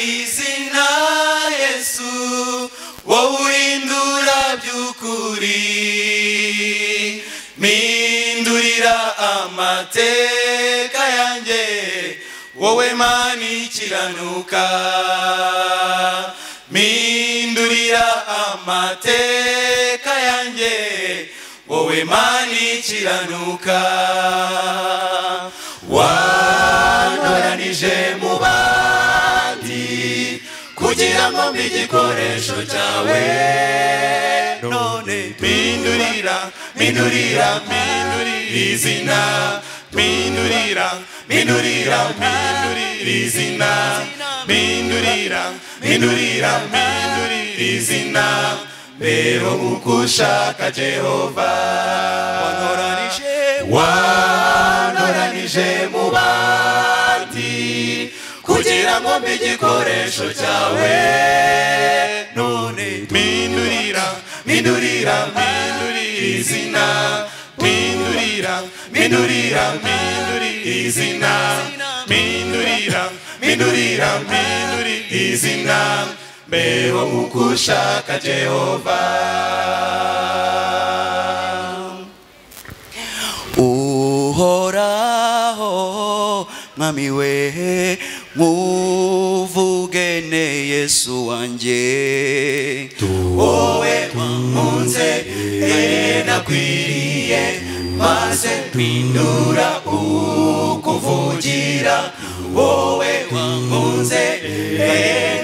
izina Yesu wohindura byukuri mindurira amateka yanjye wowe mani kiranuka mindurira amateka yanjye wowe mani kiranuka wanoranije mu bandi kugira ngo mbe igikoresho cyawe none mindurira izina mindurira izina mindurira izina beho mukushaka Jehova wanoranije mu bandi kugira ngo mbe igikoresho cyawe none mindurira izina mindurira izina mindurira izina beho mukushaka Jehova uhoraho mwami we muvugene Yesu wanje wowe wankunze nakwiriye maze mpindura ukuvugira wowe wankunze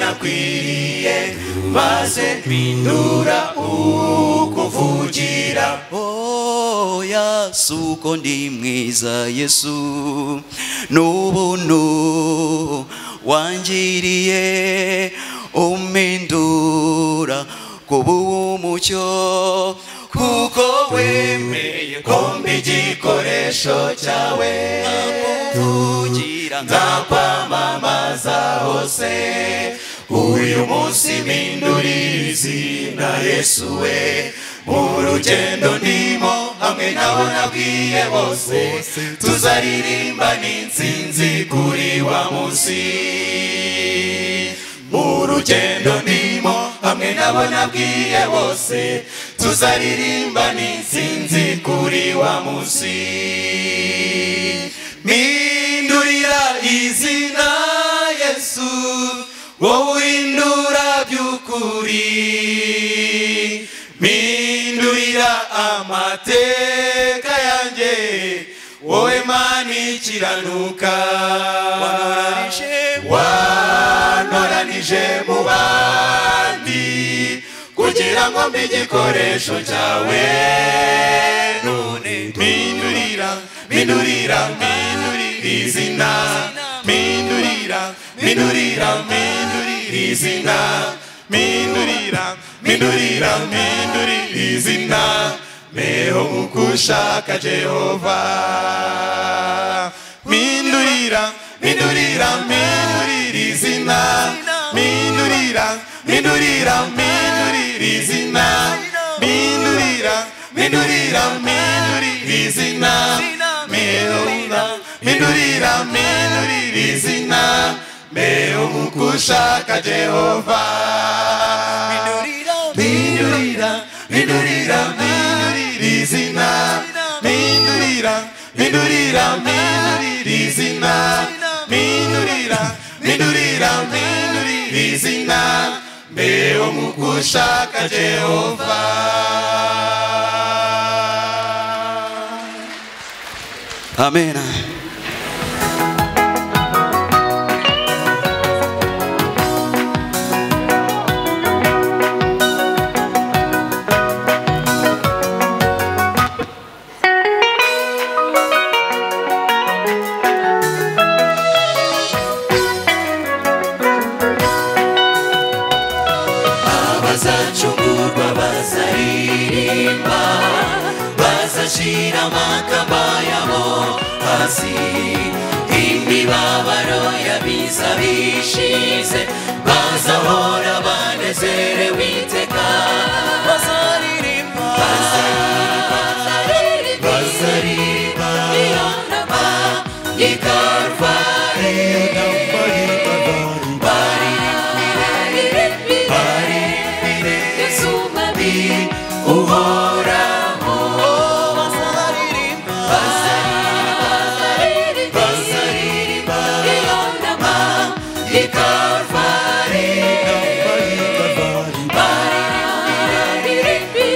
nakwiriye maze mpindura ukuvugira oya suko ndi mwiza Yesu n'ubuntu wangiriye umpindura kuba umucyo kuko wemeye ko mba igikoresho cyawe kugira nzakwamamaza hose uyu munsi mpindurira izina Yesu we mu rugendo ndimo hamwe nabo nabwiye bose tuzaririmba n'intsinzi kuri wa munsi mu rugendo ndimo hamwe nabo nabwiye bose tuzaririmba n'intsinzi kuri wa munsi mindurira izina Yesu wohindura byukuri mindurira amateka yanjye wowe mani kiranuka wanoranije mu bandi kugira ngo mbe igikoresho cyawe none mindurira izina mindurira izina mindurira izina meho mukushaka Jehova mindurira izina mindurira izina mindurira izina mindurira izina meho mukushaka Jehova mindurira izina mindurira izina mindurira izina meho mukushaka Jehova Amen. Abazacungurwa bazaririmba bazashira amakamba yabo hasi imibabaro yabiza bishize bazahora banezerewe iteka bazaririmba Ikarvari Ikarvari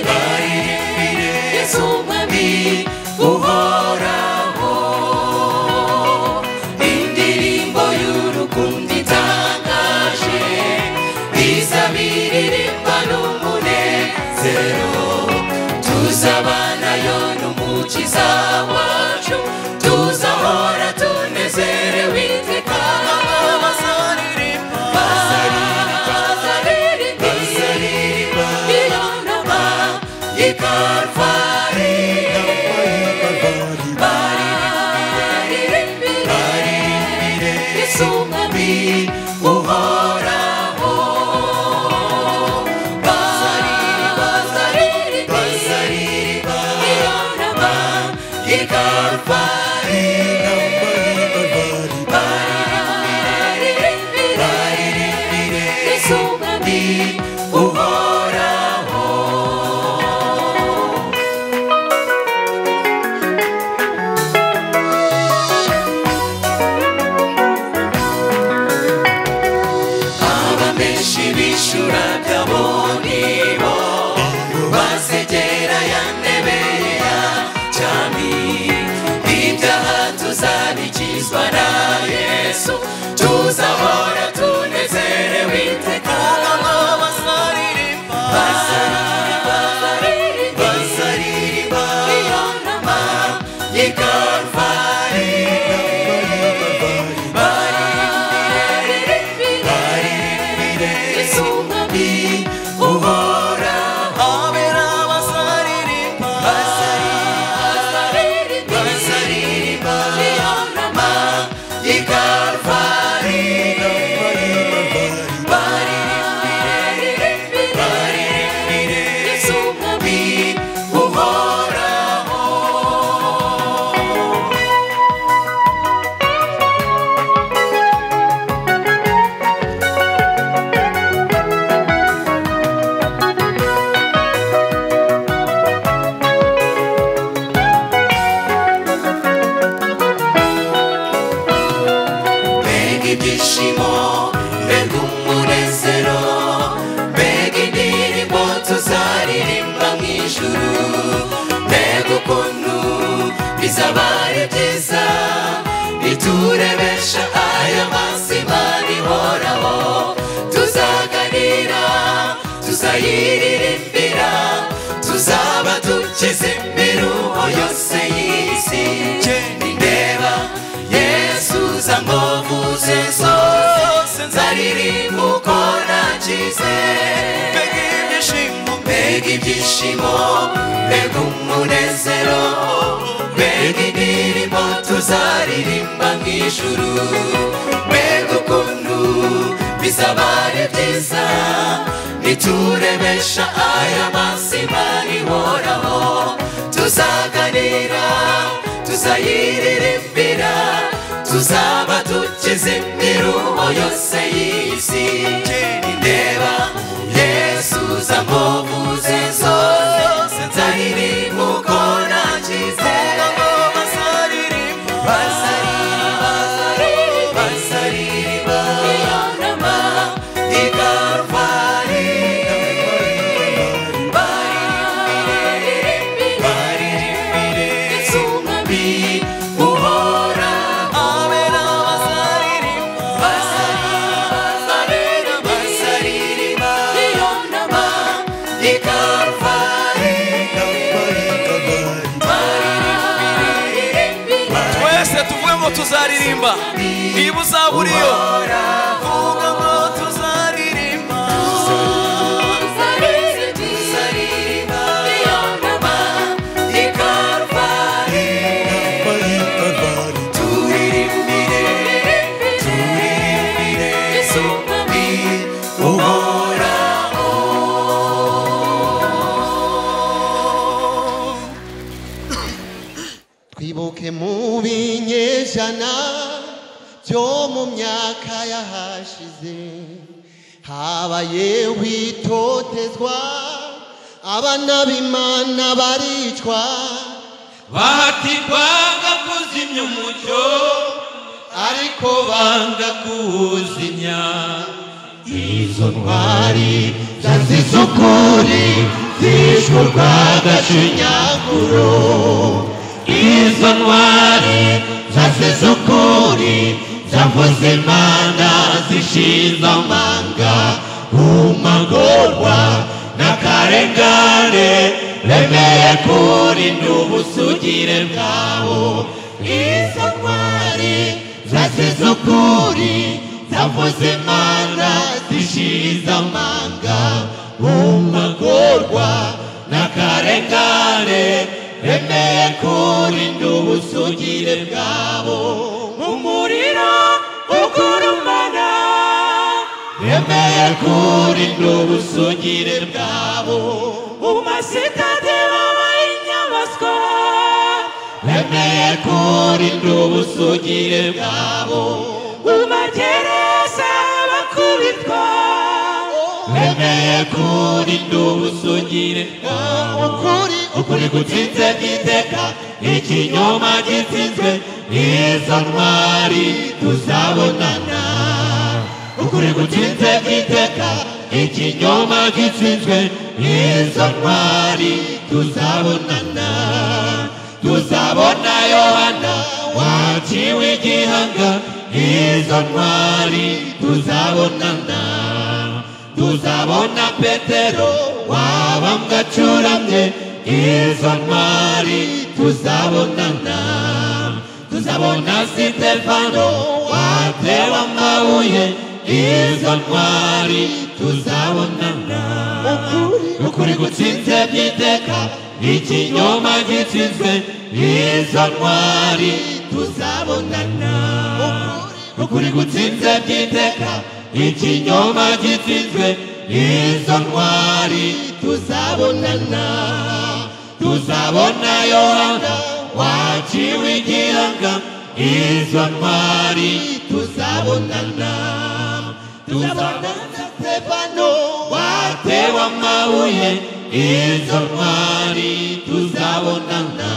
baririmbire Yesu mwami uhoraho indirimbo y'urukundo itangaje izabiririmba n'umunezero tuzabanayo n'umukiza wacu tuzahora tunezerewe iteka Ikarvari baririmbire Yesu mwami uhoraho Ikarvari baririmbire Yesu mwami uhoraho abameshi bishura byabonibo bazegera ya ntebe ya cyami ibyaha tuzabikizwa na Yesu tuzahora tunezerewe iteka bazaririmba Ikarvari baririmbire Yesu mwami uhoraho bazaririmba Ikarvari baririmbire Yesu mwami uhoraho mbega ibyishimo mbega umunezero mbega indirimbo tuzaririmba mu ijuru mbega ukuntu bizaba ari byiza biturebesha aya mazima nihoraho tuzaganira tuzayiririmbira tuzaba dukize imiruho yose y'isi nindeba Yesu za ngovu ze zose nzaririmba uko nakize mbega ibyishimo mbega umunezero mbega indirimbo tuzaririmba mu ijuru mbega ukuntu bizaba ari byiza biturebesha aya mazima nihoraho tuzaganira tuzayiririmbira tuzaba dukize imiruho yose y'isi nindeba Yesu za ngovu ze zose nzaririmba uko nakize bazaririmba Ikarvari baririmbire Yesu mwami uhoraho bazaririmba Ikarvari twese tuvuge ngo tuzaririmba niba uzaba uriyo vuga ngo tuzaririmba Ikarvari turirimbire Yesu mwami uhoraho twibuke mu binyejana byo mu myaka yahashize habayeho itotezwa abana b'Imana baricwa bahatirwaga kuzimya umucyo ariko banga kuwuzimya. Izo ntwari zazize ukuri zishwe urw'agashinyaguro. Izo ntwari zazize ukuri zavuze Imana zishize amanga. Umagorwa n'akarengane bemeye kurinda ubusugire bwabo. Izo ntwari zazize ukuri zavuze Imana zishize amanga. Umagorwa n'akarengane bemeye kurinda ubusugire bwabo. Umuriro ugurumana bemeye kurinda ubusugire bwabo. Umasitade babaye inyamaswa bemeye kurinda ubusugire bwabo. Umagereza bakubitwa bemeye kurinda ubusugire bwabo. Ukuri gutsinze by'iteka ikinyoma gitsinzwe. Izo ntwari tuzabonana. Ukuri gutsinze by'iteka ikinyoma gitsinzwe. Izo ntwari tuzabonana. Tuzabona Yohana waciwe igihanga. Izo ntwari tuzabonana. Tuzabona Petero wabambwe acuramye. Izo ntwari tuzabonana. Tuzabona Sitefano watewe amabuye. Izo ntwari tuzabonana. Ukuri gutsinze by'iteka ikinyoma gitsinzwe. Izo ntwari tuzabonana. Ukuri gutsinze by'iteka ikinyoma gitsinzwe. Izo ntwari tuzabonana. Tuzabona Yohana waciwe igihanga. Izo ntwari tuzabonana. Tuzabona Stefano watewe amabuye. Izo ntwari tuzabonana.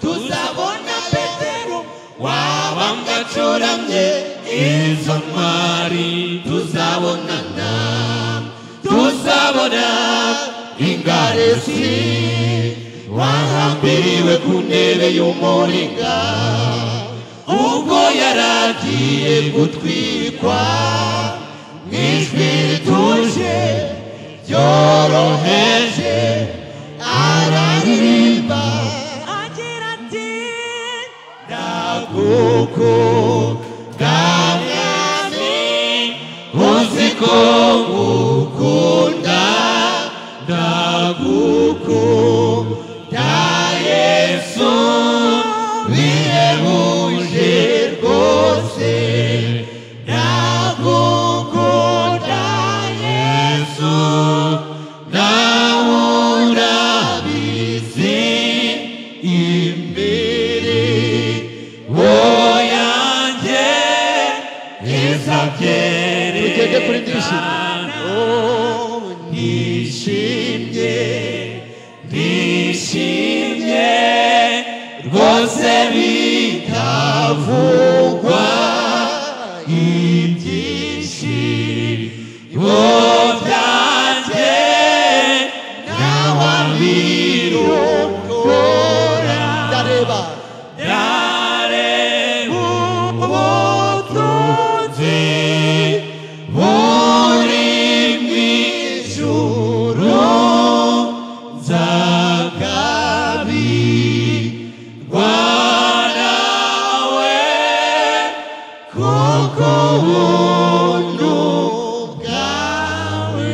Tuzabona Petero wabambwe acuramye. Izo ntwari tuzabonana. Tuzabona Ingaresi wahambiriwe ku ntebe y'umuringa. Ubwo yaragiye gutwikwa mw'ijwi rituje ryoroheje araririmba agira ati ndagukunda mwami uzi ko ngukunda. Ndagukunda Yesu bihebuje rwose. Ndagukunda Yesu nawe urabizi. Imirimo yanjye izabyerekana. Nishimye rwose bitavugwa. Ibyishimo byanjye ntawabirondora. Ndareba ubutunzi buri mw'ijuru. Nzagabirwa nawe kuko ubuntu bwawe.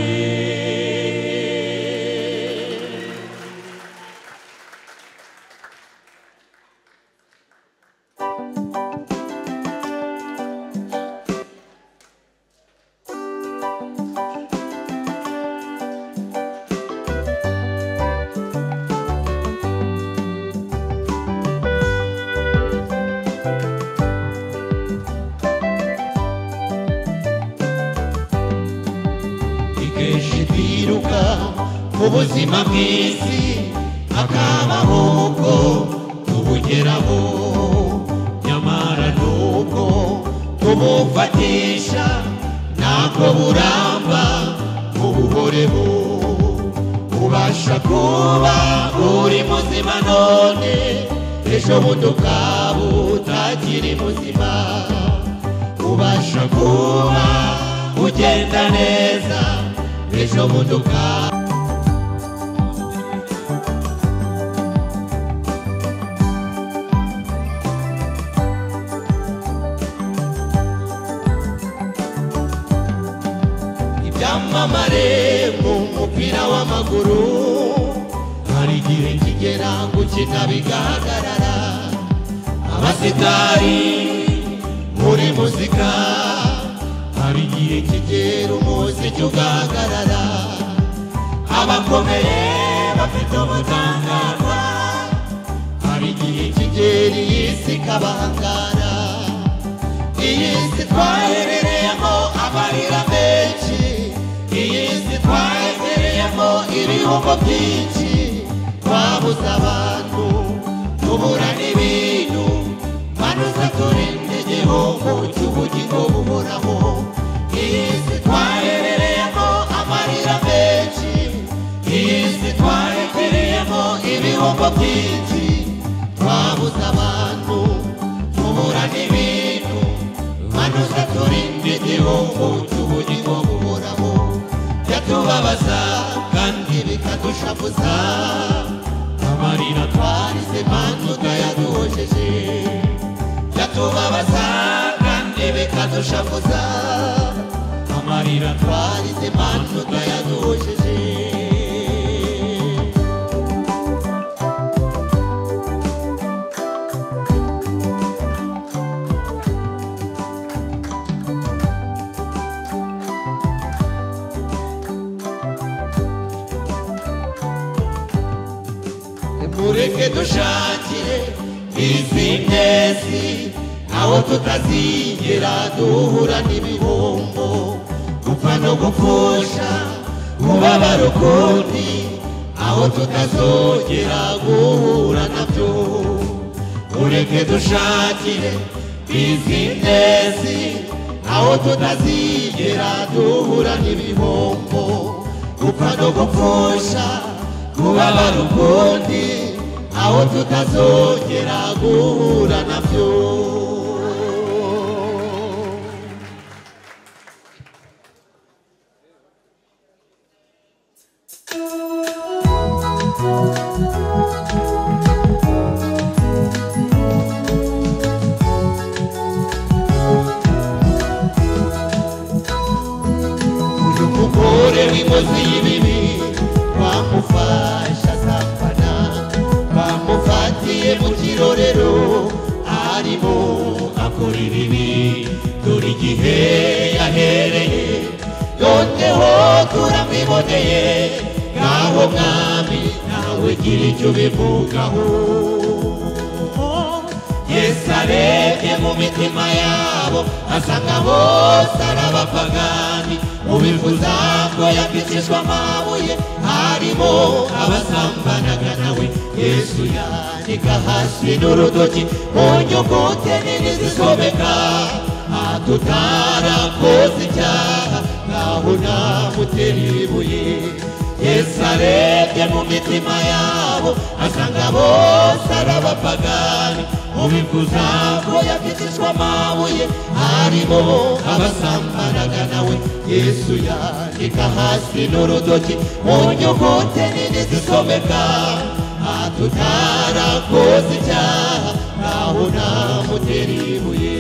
Ubuzima bw'isi hakabaho uko tubugeraho. Nyamara n'ubwo kumufatisha ntabwo buramba ubuhoreho ubasha kuba uri muzima none ejo bundi ukaba utakiri muzima ubasha kuba ugenda neza ejo bundi ukaba ibyamamare mu mupira w'amaguru hari igihe kigera gukina bigahagarara abasitari muri muzika hari igihe kigera umuziki ugahagarara abakomeye bafite ubudahangarwa hari igihe kigera iyi si ikabahangara iyi si twaherereyemo amarira menshi iyi si twaherereyemo ibihombo byinshi twabuze abantu tubura n'ibintu manuza turinde igihombo cy'ubugingo buhoraho iyi si twaherereyemo amarira menshi iyi si twaherereyemo ibihombo byinshi twabuze abantu tubura n'ibintu manuza turinde igihombo cy'ubugingo buhoraho byatubabaza kandi bikadushavuza amarira twarize manuza yaduhojeje byatubabaza kandi bikadushavuza amarira twarize manuza yaduhojeje mureke dushakire bizinesi aho tutazigera duhura n'ibihombo gupfa no gupfusha kubabara ukundi aho tutazogera guhura nabyo mureke dushakire bizinesi aho tutazigera duhura n'ibihombo gupfa no gupfusha kubabara ukundi aho tutazogera guhura nabyo uyu mugore w'inkozi y'ibibi bamufasha asambana bamufatiye mu kirorero arimo akora ibibi dore igihe yahereye noneho turamwiboneye ngaho mwami nawe gira icyo ubivugaho Yesu arebye mu mitima yabo asanga bose ari abapagani ubivuza ngo yakijijwe amabuye harimo abasambanaga nawe Yesu yandika hasi n'urutoki mu nyuguti nini zisomeka tutarakoze icyaha ngaho namutera ibuye Yesu arebye mu mitima yabo asanga bose ari abapagani ubivuza ko yakijijwe amabuye harimo abasambanaga nawe Yesu yandika hasi n'urutoki mu nyuguti nini zisomeka tutarakoze icyaha ngaho namutera ibuye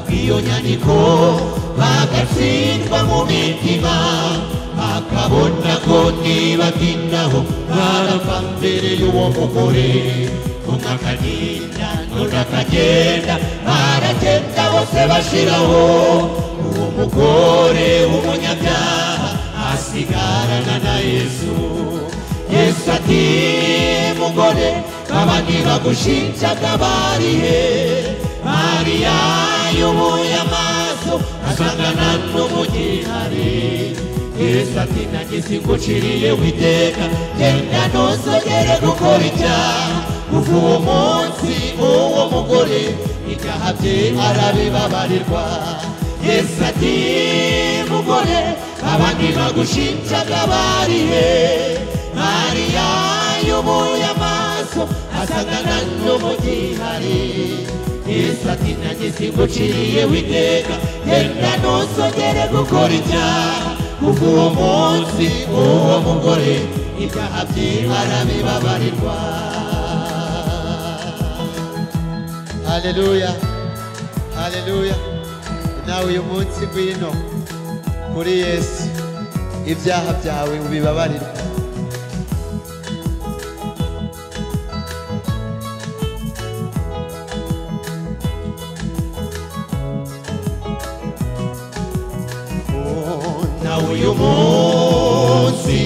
iyo nyandiko bagatsindwa mu mitima akabona ko nibatinaho barapfa mbere y'uwo mugore umwe akagenda n'undi akagenda baragenda bose bashiraho uwo mugore w'umunyabyaha asigarana na Yesu. Yesu ati mugore abandi bagushinjaga barihe? Mariya yubuye amaso asangana n'umugihari. Yesu ati nanjye singuciriye witeka, genda ntuzongere gukora icyaha. Kuva uwo munsi uwo mugore ibyaha bye arabibabarirwa. Yesu ati mugore abandi bagushinjaga barihe? Mariya yubuye amaso asangana n'umugihari. Yesu ati nanjye singuciriye witeka, genda ntuzongere gukora icyaha. Kuva uwo munsi uwo mugore ibyaha bye arabibabarirwa. Haleluya, haleluya. Nawe uyu munsi ngwino kuri Yesu, ibyaha byawe ubibabarirwa. Nawe uyu munsi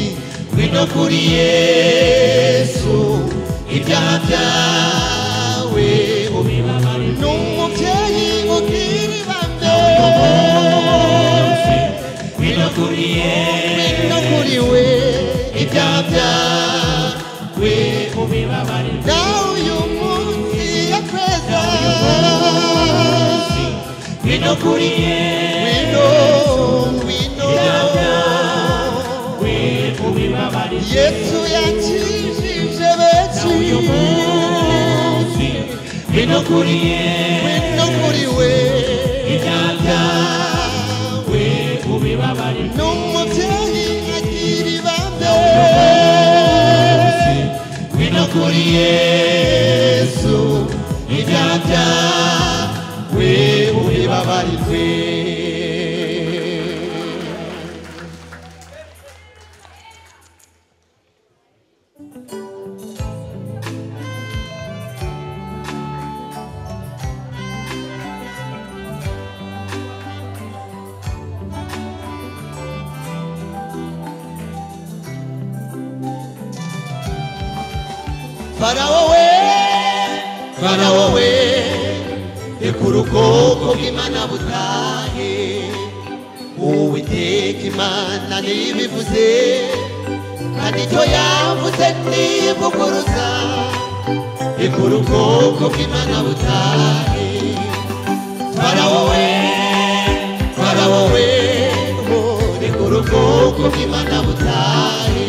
ngwino kuri Yesu, ibyaha byawe ubibabarirwa. N'umubyeyi ugira ibambe, ngwino kuri Yesu, no kuri we, ibyaha byawe ubibabarirwa. nawe uyu munsi yakweza. Ngwino kuri Yesu, Ngwino, Yesu yakijije benshi. ngwino kuri Yesu, Ngwino kuri we, ibyaha byawe ubibabarirwa. n'umubyeyi agira ibambe. ngwino kuri Yesu, ibyaha byawe ubibabarirwe. Farawo we, Farawo we, ekura ubwoko bw'Imana butahe. Uwiteka Imana ntibivuze, kandi icyo yavuze ntivuguruza. Ekura ubwoko bw'Imana butahe. Farawo we, Farawo we, ekura ubwoko bw'Imana butahe.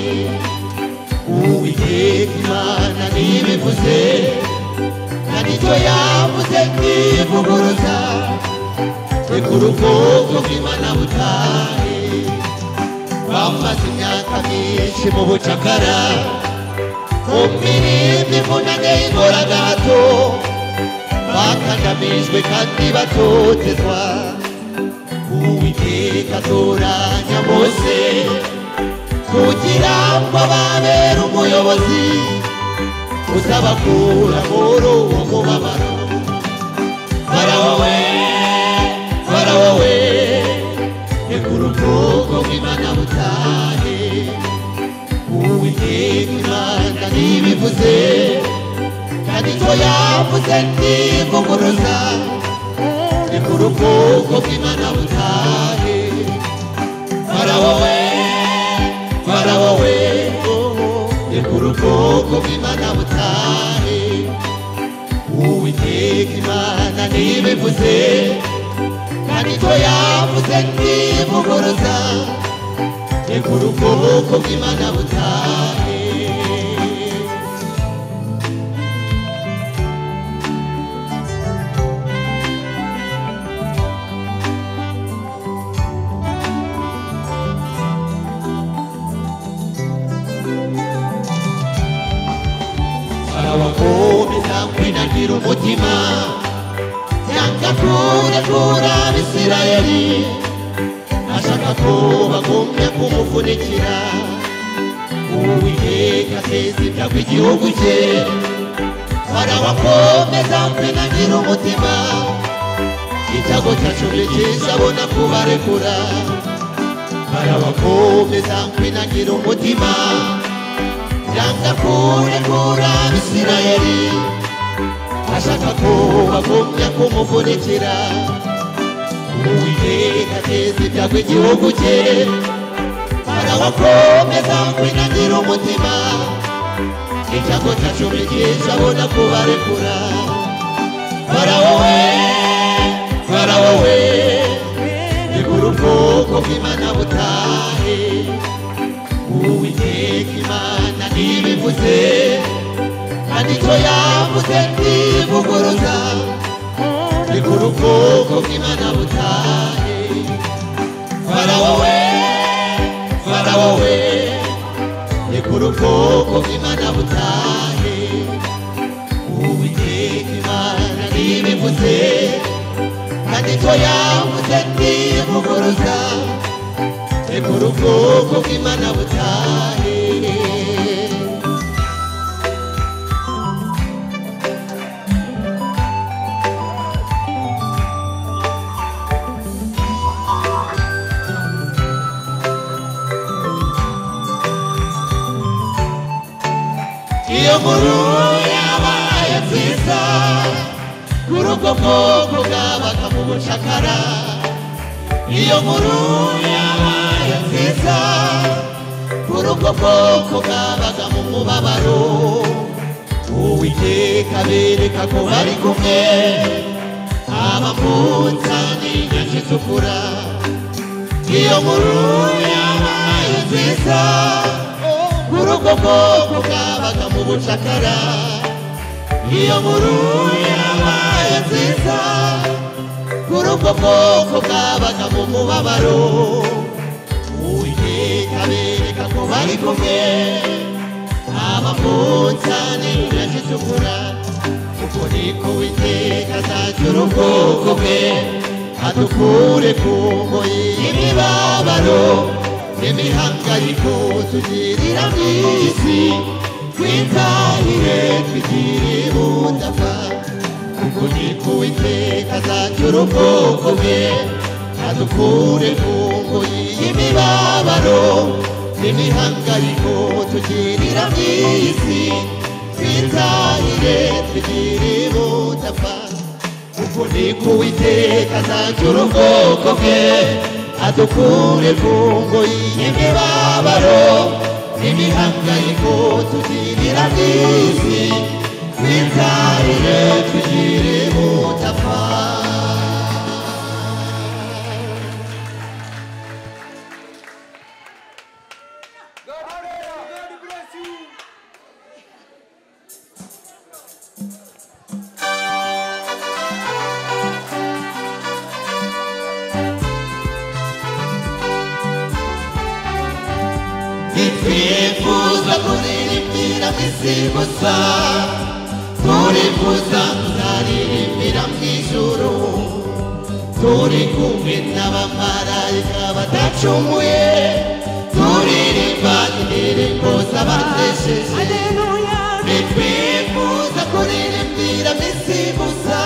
Uwiteka Imana ntibivuze, kandi icyo yavuze ntivuguruza. Ekura ubwoko bw'Imana butahe. Bamaze imyaka myinshi mu bucakara, mu mirimo ivunanye y'ingoraga hato, bakandamijwe kandi batotezwa. Uwiteka atoranya Mose kugira ngo ababere umuyobozi uzabakura muri uwo mubabaro. Farawo we, Farawo we, ekura ubwoko bw'Imana butahe. Uwiteka Imana ntibivuze, kandi icyo yavuze ntivuguruza. Ekura ubwoko bw'Imana butahe. Farawo we, Farawo we, ekura ubwoko bw'Imana butahe. Uwiteka Imana ntibivuze, kandi icyo yavuze ntivuguruza. Ekura ubwoko bw'Imana butahe. Arabakomeza kwinagira umutima, yanga kurekura Abisirayeli, ashaka ko bagumya kumufunikira. Uwiteka ateza ibyago igihugu cye, arabakomeza kwinagira umutima, icyago cyacu ni cyiza abona kubarekura. barabakomeza kwinagira umutima yanga kurekura Abisirayeli ashaka ko bagumya kumuvunikira Uwiteka ateza ibyago igihugu cye barabakomeza kwinagira umutima icyago cya cumi cyabona kubarekura Farawo we rekura ubwoko bw'Imana butahe Uwiteka Imana ntibivuze kandi icyo yavuze ntivuguruza rekura ubwoko bw'Imana butahe Farawo we rekura ubwoko bw'Imana butahe Uwiteka Imana ntibivuze kandi icyo yavuze ntivuguruza rekura ubwoko bw'Imana butahe iyo nkuru yabaye nziza kuri ubwo bwoko bwabaga mu bucakara iyo nkuru yabaye nziza kuri ubwo bwoko bwabaga mu mubabaro Uwiteka abereka ko bari kumwe abamutsa n'inyanja itukura iyo nkuru yabaye nziza kuri ubwo bwoko bwabaga mu bucakara iyo nkuru yabaye nziza kuri ubwo bwoko bwabaga mu mubabaro Uwiteka abereka ko bari kumwe abamutsa n'inyanja itukura uko niko Uwiteka azacyura ubwoko bwe adukure ku ngoyi y'imibabaro n'imihangayiko tugirira mu isi twitahire twigire ubudapfa kuko niko Uwiteka azacyura ubwoko bwe adukure ku ngoyi y'imibabaro n'imihangayiko tugirira mu isi twitahire twigire ubudapfa kuko niko Uwiteka azacyura ubwoko bwe adukure ku ngoyi y'imibabaro n'imihangayiko tugirira mu isi twitahire twigire ubudapfa twifuza kuririmbira mu isi gusa turifuza kuzaririmbira mu ijuru turi kumwe n'abamarayika badacumuye turirimba indirimbo z'abanesheje twifuza kuririmbira mu isi gusa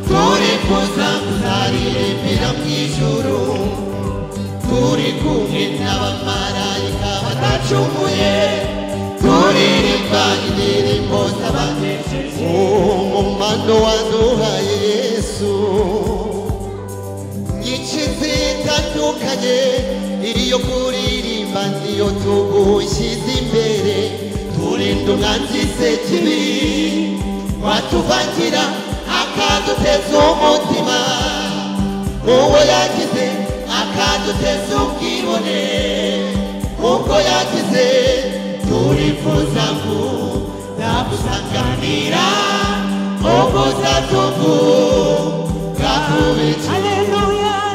turifuza kuzaririmbira mu ijuru turi kumwe n'abamarayika badacumuye turirimba indirimbo z'abanesheje umumano waduhaye Yesu nyinshi zitandukanye iyo kuririmba niyo tugushyize imbere turinda umwanzi sekibi watuvangira akaduteza umutima uwo yagize akaduteza ubwibone uko yagize turifuza kuzagusanganira ubwo zatuvuga kubicu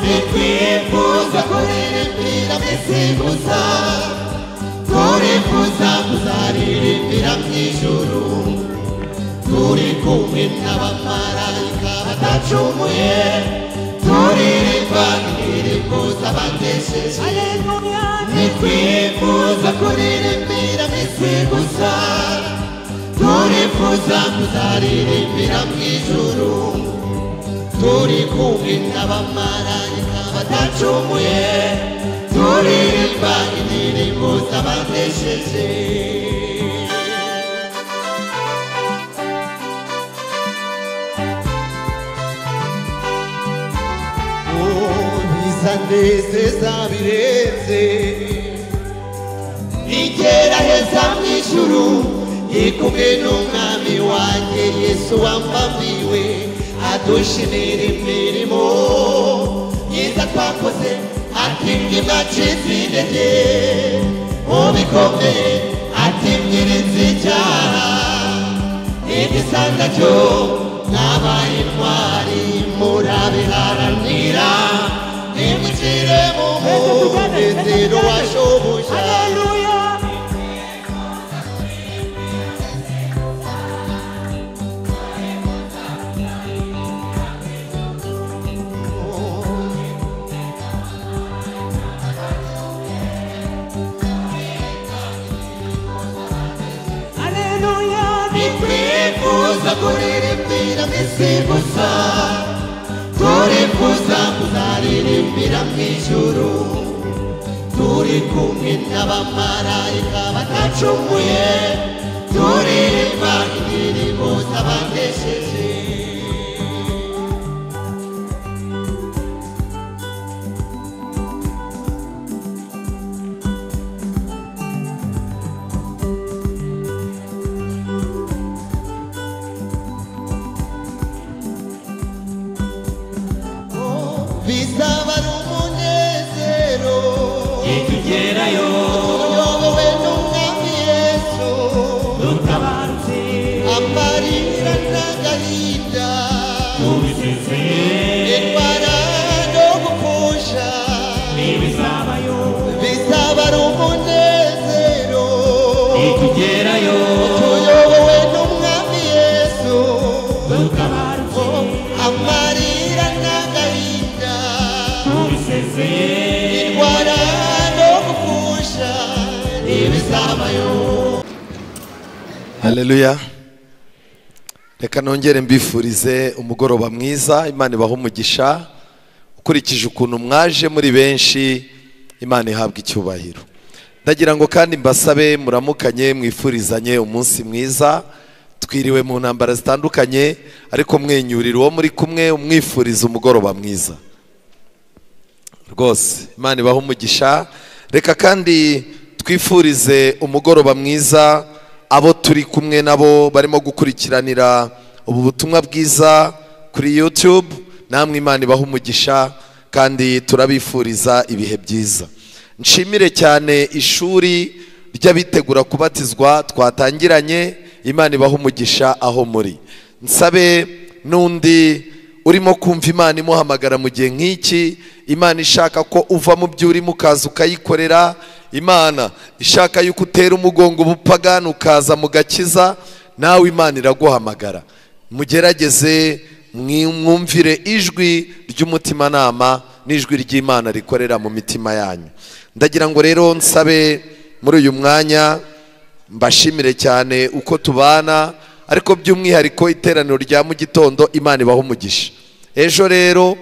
ntitwifuza kuririmbira mu isi gusa turifuza kuzaririmbira mu ijuru turi kumwe n'abamarayika badacumuye turirimba indirimbo z'abanesheje ntitwifuza kuririmbira mu isi gusa turifuza kuzaririmbira mu ijuru turi kumwe n'abamarayika badacumuye turirimba indirimbo z'abanesheje. Bizanezeza birenze igera heza mu ijuru, ikumwe n'umwami wanjye Yesu wambambiwe, adushimira imirimo myiza twakoze, atimye macitse intege mu bikomeye, atimyiriza icyaha igisanga cyo, mwabaye intwari murabiharanira, nimukire mu munezero wa shobuja. Turifuza kuririmbira mw'isi gusa, turifuza kuzaririmbira mw'ijuru, turi kumwe n'abamarayika batacumuye, turirimba indirimbo z'abanesheje. Bizaba ari umunezero nitugerayo, tuyobowe n'umwami Yesu, dutabarutse amarira n'agahinda, tubisezeye, indwara no gupfusha, ntibizabayo, bizaba ari umunezero nitugerayo, tuyobowe n'umwami Yesu, dutabarutse amarira n'agahinda, tubisezeye, indwara no gupfusha, ntibizabayo. Haleluya. Reka nongere mbifurize umugoroba mwiza, Imana ibahe umugisha. Ukurikije ukuntu mwaje muri benshi, Imana ihabwa icyubahiro. Ndagira ngo kandi mbasabe muramukanye, mwifurizanye umunsi mwiza. Twiriwe mu ntambara zitandukanye, ariko mwenyurira uwo muri kumwe, umwifuriza umugoroba mwiza. Rwose Imana ibahe umugisha. Reka kandi twifurize umugoroba mwiza abo turi kumwe nabo barimo gukurikiranira ubu butumwa bwiza kuri YouTube. Namwe Imana ibahe umugisha kandi turabifuriza ibihe byiza. Nshimire cyane ishuri ry'abitegura kubatizwa twatangiranye, Imana ibahe umugisha aho muri. Nsabe n'undi urimo kumva Imana imuhamagara mu gihe nk'iki, Imana ishaka ko uva mu byo urimo ukaza ukayikorera, Imana ishaka yuko utera umugongo ubupagani ukaza mu gakiza, nawe Imana iraguhamagara. Mugerageze mwumvire ijwi ry'umutimanama n'ijwi ry'Imana rikorera mu mitima yanyu. Ndagira ngo rero nsabe muri uyu mwanya mbashimire cyane uko tubana, ariko by'umwihariko iteraniro rya mu gitondo, Imana ibahe umugisha. Ejo rero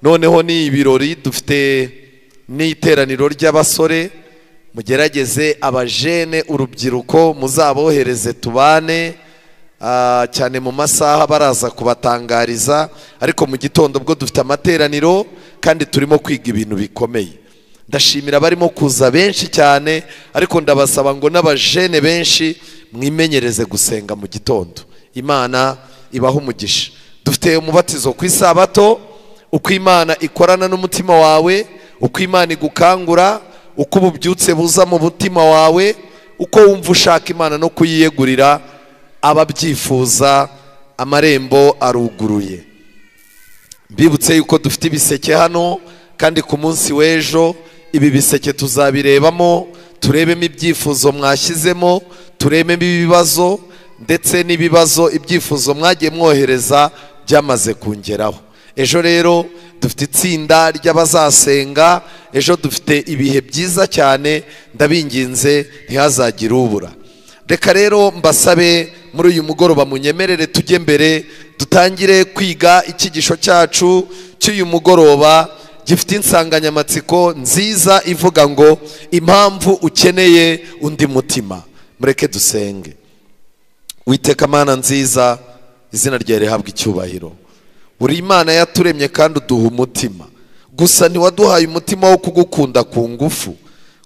noneho ni ibirori, dufite n'iteraniro ry'abasore. Mugerageze abajene, urubyiruko muzabohereze tubane, cyane mu masaha baraza kubatangariza, ariko mu gitondo bwo dufite amateraniro kandi turimo kwiga ibintu bikomeye. Ndashimira barimo kuza benshi cyane, ariko ndabasaba ngo n'abajene benshi mwimenyereze gusenga mu gitondo. Imana ibahe umugisha. Dufite umubatizo ku isabato, uko Imana ikorana n'umutima wawe, uko Imana igukangura, uko ububyutse buza mu mutima wawe, uko wumva ushaka Imana no kuyiyegurira, ababyifuza amarembo aruguruye. Mbibutse yuko dufite ibiseke hano, kandi ku munsi w'ejo ibi biseke tuzabirebamo, turebemo ibyifuzo mwashyizemo, turebemo ibibazo, ndetse n'ibibazo ibyifuzo mwagiye mwohereza byamaze kungeraho. Ejo rero dufite itsinda ry'abazasenga, ejo dufite ibihe byiza cyane, ndabinginze ntihazagire ubura. Reka rero mbasabe muri uyu mugoroba munyemerere tujye mbere, dutangire kwiga icyigisho cyacu cy'uyu mugoroba. gifite insanganyamatsiko nziza ivuga ngo impamvu ukeneye undi mutima. Mureke dusenge. Uwiteka Mana nziza, izina ryawe rihabwa icyubahiro. Uri Imana yaturemye kandi uduha umutima, gusa ntiwaduhaye umutima wo kugukunda ku ngufu,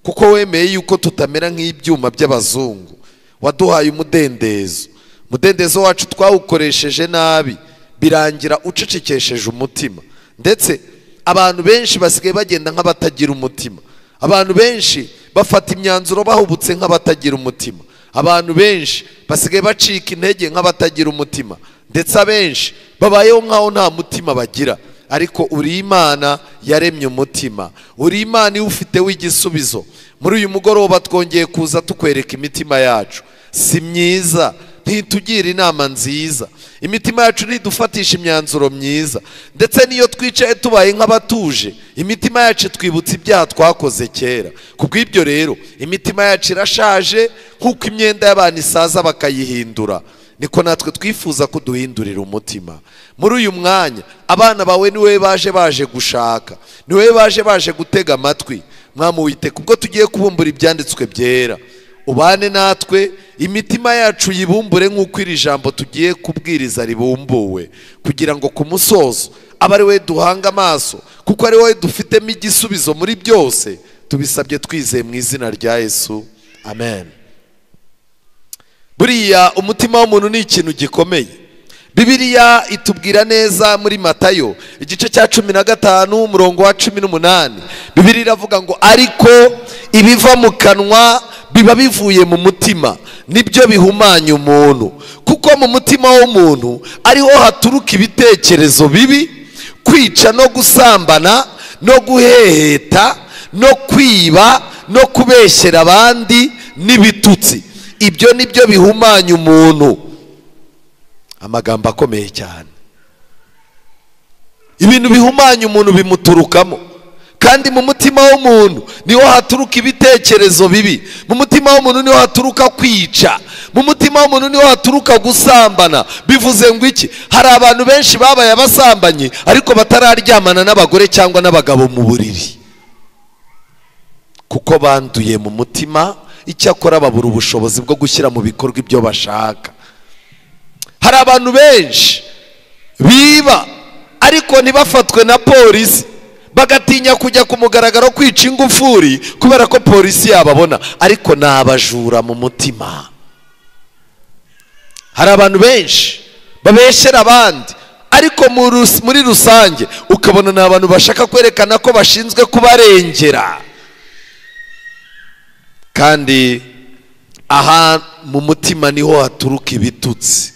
kuko wemeye yuko tutamera nk'ibyuma by'abazungu. Waduhaye umudendezo wacu twawukoresheje nabi, birangira ucecekesheje umutima. Ndetse abantu benshi basigaye bagenda nk'abatagira umutima. Abantu benshi bafata imyanzuro bahubutse nk'abatagira umutima. Abantu benshi basigaye bacika intege nk'abatagira umutima. Ndetse abenshi babayeho nk'aho nta mutima bagira. Ariko uri Imana yaremye umutima. Uri Imana ufite w'igisubizo. Muri uyu mugoroba twongeye kuza tukwereka imitima yacu si myiza, ntitugira inama nziza. Imitima yacu ntidufatisha imyanzuro myiza, ndetse niyo twicaye tubaye nk'abatuje, imitima yacu twibutsa ibyaha twakoze kera. Kubw'ibyo rero imitima yacu irashaje, nk'uko imyenda y'abantu isaza bakayihindura, niko natwe twifuza kuduhindurira umutima. Muri uyu mwanya abana bawe niwe baje gushaka, niwe baje gutega amatwi. Mwami Uwiteka, ubwo tugiye kubumbura ibyanditswe byera, ubane natwe, imitima yacu yibumbure nk'uko iri jambo tugiye kubwiriza ribumbuwe, kugira ngo ku musozo abe ari we duhanga amaso, kuko ari wowe dufitemo igisubizo muri byose. Tubisabye twizeye mu izina rya Yesu, amen. Buriya umutima w'umuntu ni ikintu gikomeye. Bibiliya itubwira neza muri Matayo igice cya 15 umurongo wa 18. Bibiliya iravuga ngo ariko ibiva mu kanwa biba bivuye mu mutima, nibyo bihumanya umuntu. Kuko mu mutima w'umuntu ariho haturuka ibitekerezo bibi, kwica no gusambana no guheheta no kwiba no kubeshyera abandi n'ibitutsi. Ibyo nibyo bihumanya umuntu. Amagambo akomeye cyane. Ibintu bihumanya umuntu bimuturukamo, kandi mu mutima w'umuntu niho haturuka ibitekerezo bibi. Mu mutima w'umuntu niho haturuka kwica. Mu mutima w'umuntu niho haturuka gusambana. Bivuze ngo iki? Hari abantu benshi babaye abasambanyi ariko batararyamana n'abagore cyangwa n'abagabo mu buriri, kuko banduye mu mutima. Icyakora babura ubushobozi bwo gushyira mu bikorwa ibyo bashaka. Hari abantu benshi biba ariko ntibafatwe na polisi, bagatinya kujya ku mugaragaro kwica ingufuri kubera ko polisi yababona, ariko ni abajura mu mutima. Hari abantu benshi babeshyera abandi ariko muri rusange ukabona ni abantu bashaka kwerekana ko bashinzwe kubarengera. Kandi aha mu mutima niho haturuka ibitutsi.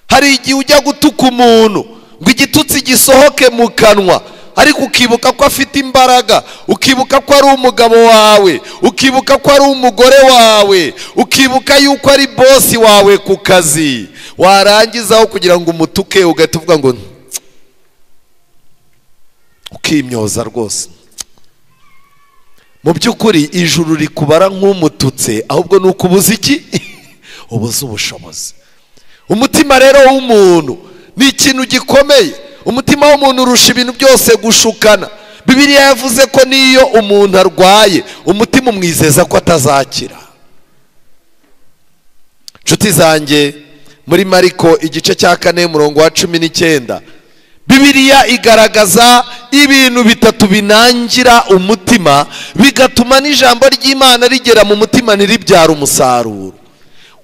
Hari igihe ujya gutuka umuntu ngo igitutsi gisohoke mu kanwa, ariko ukibuka ko afite imbaraga, ukibuka ko ari umugabo wawe, ukibuka ko ari umugore wawe, ukibuka yuko ari bosi wawe ku kazi. Warangizaho kugira ngo umutuke ugahita uvuga ngo ukimyoza rwose. Mu by'ukuri ijuru rikubara nk'umututse, ahubwo ni ukubuza iki? Ubuze ubushobozi. Umutima rero w'umuntu ni ikintu gikomeye. Umutima w'umuntu urusha ibintu byose gushukana. Bibiliya yavuze ko niyo umuntu arwaye umutima umwizeza ko atazakira. Nshuti zanjye, muri Mariko igice cya 4 umurongo wa 19, Bibiliya igaragaza ibintu bitatu binangira umutima bigatuma n'ijambo ry'Imana rigera mu mutima ntiribyara umusaruro.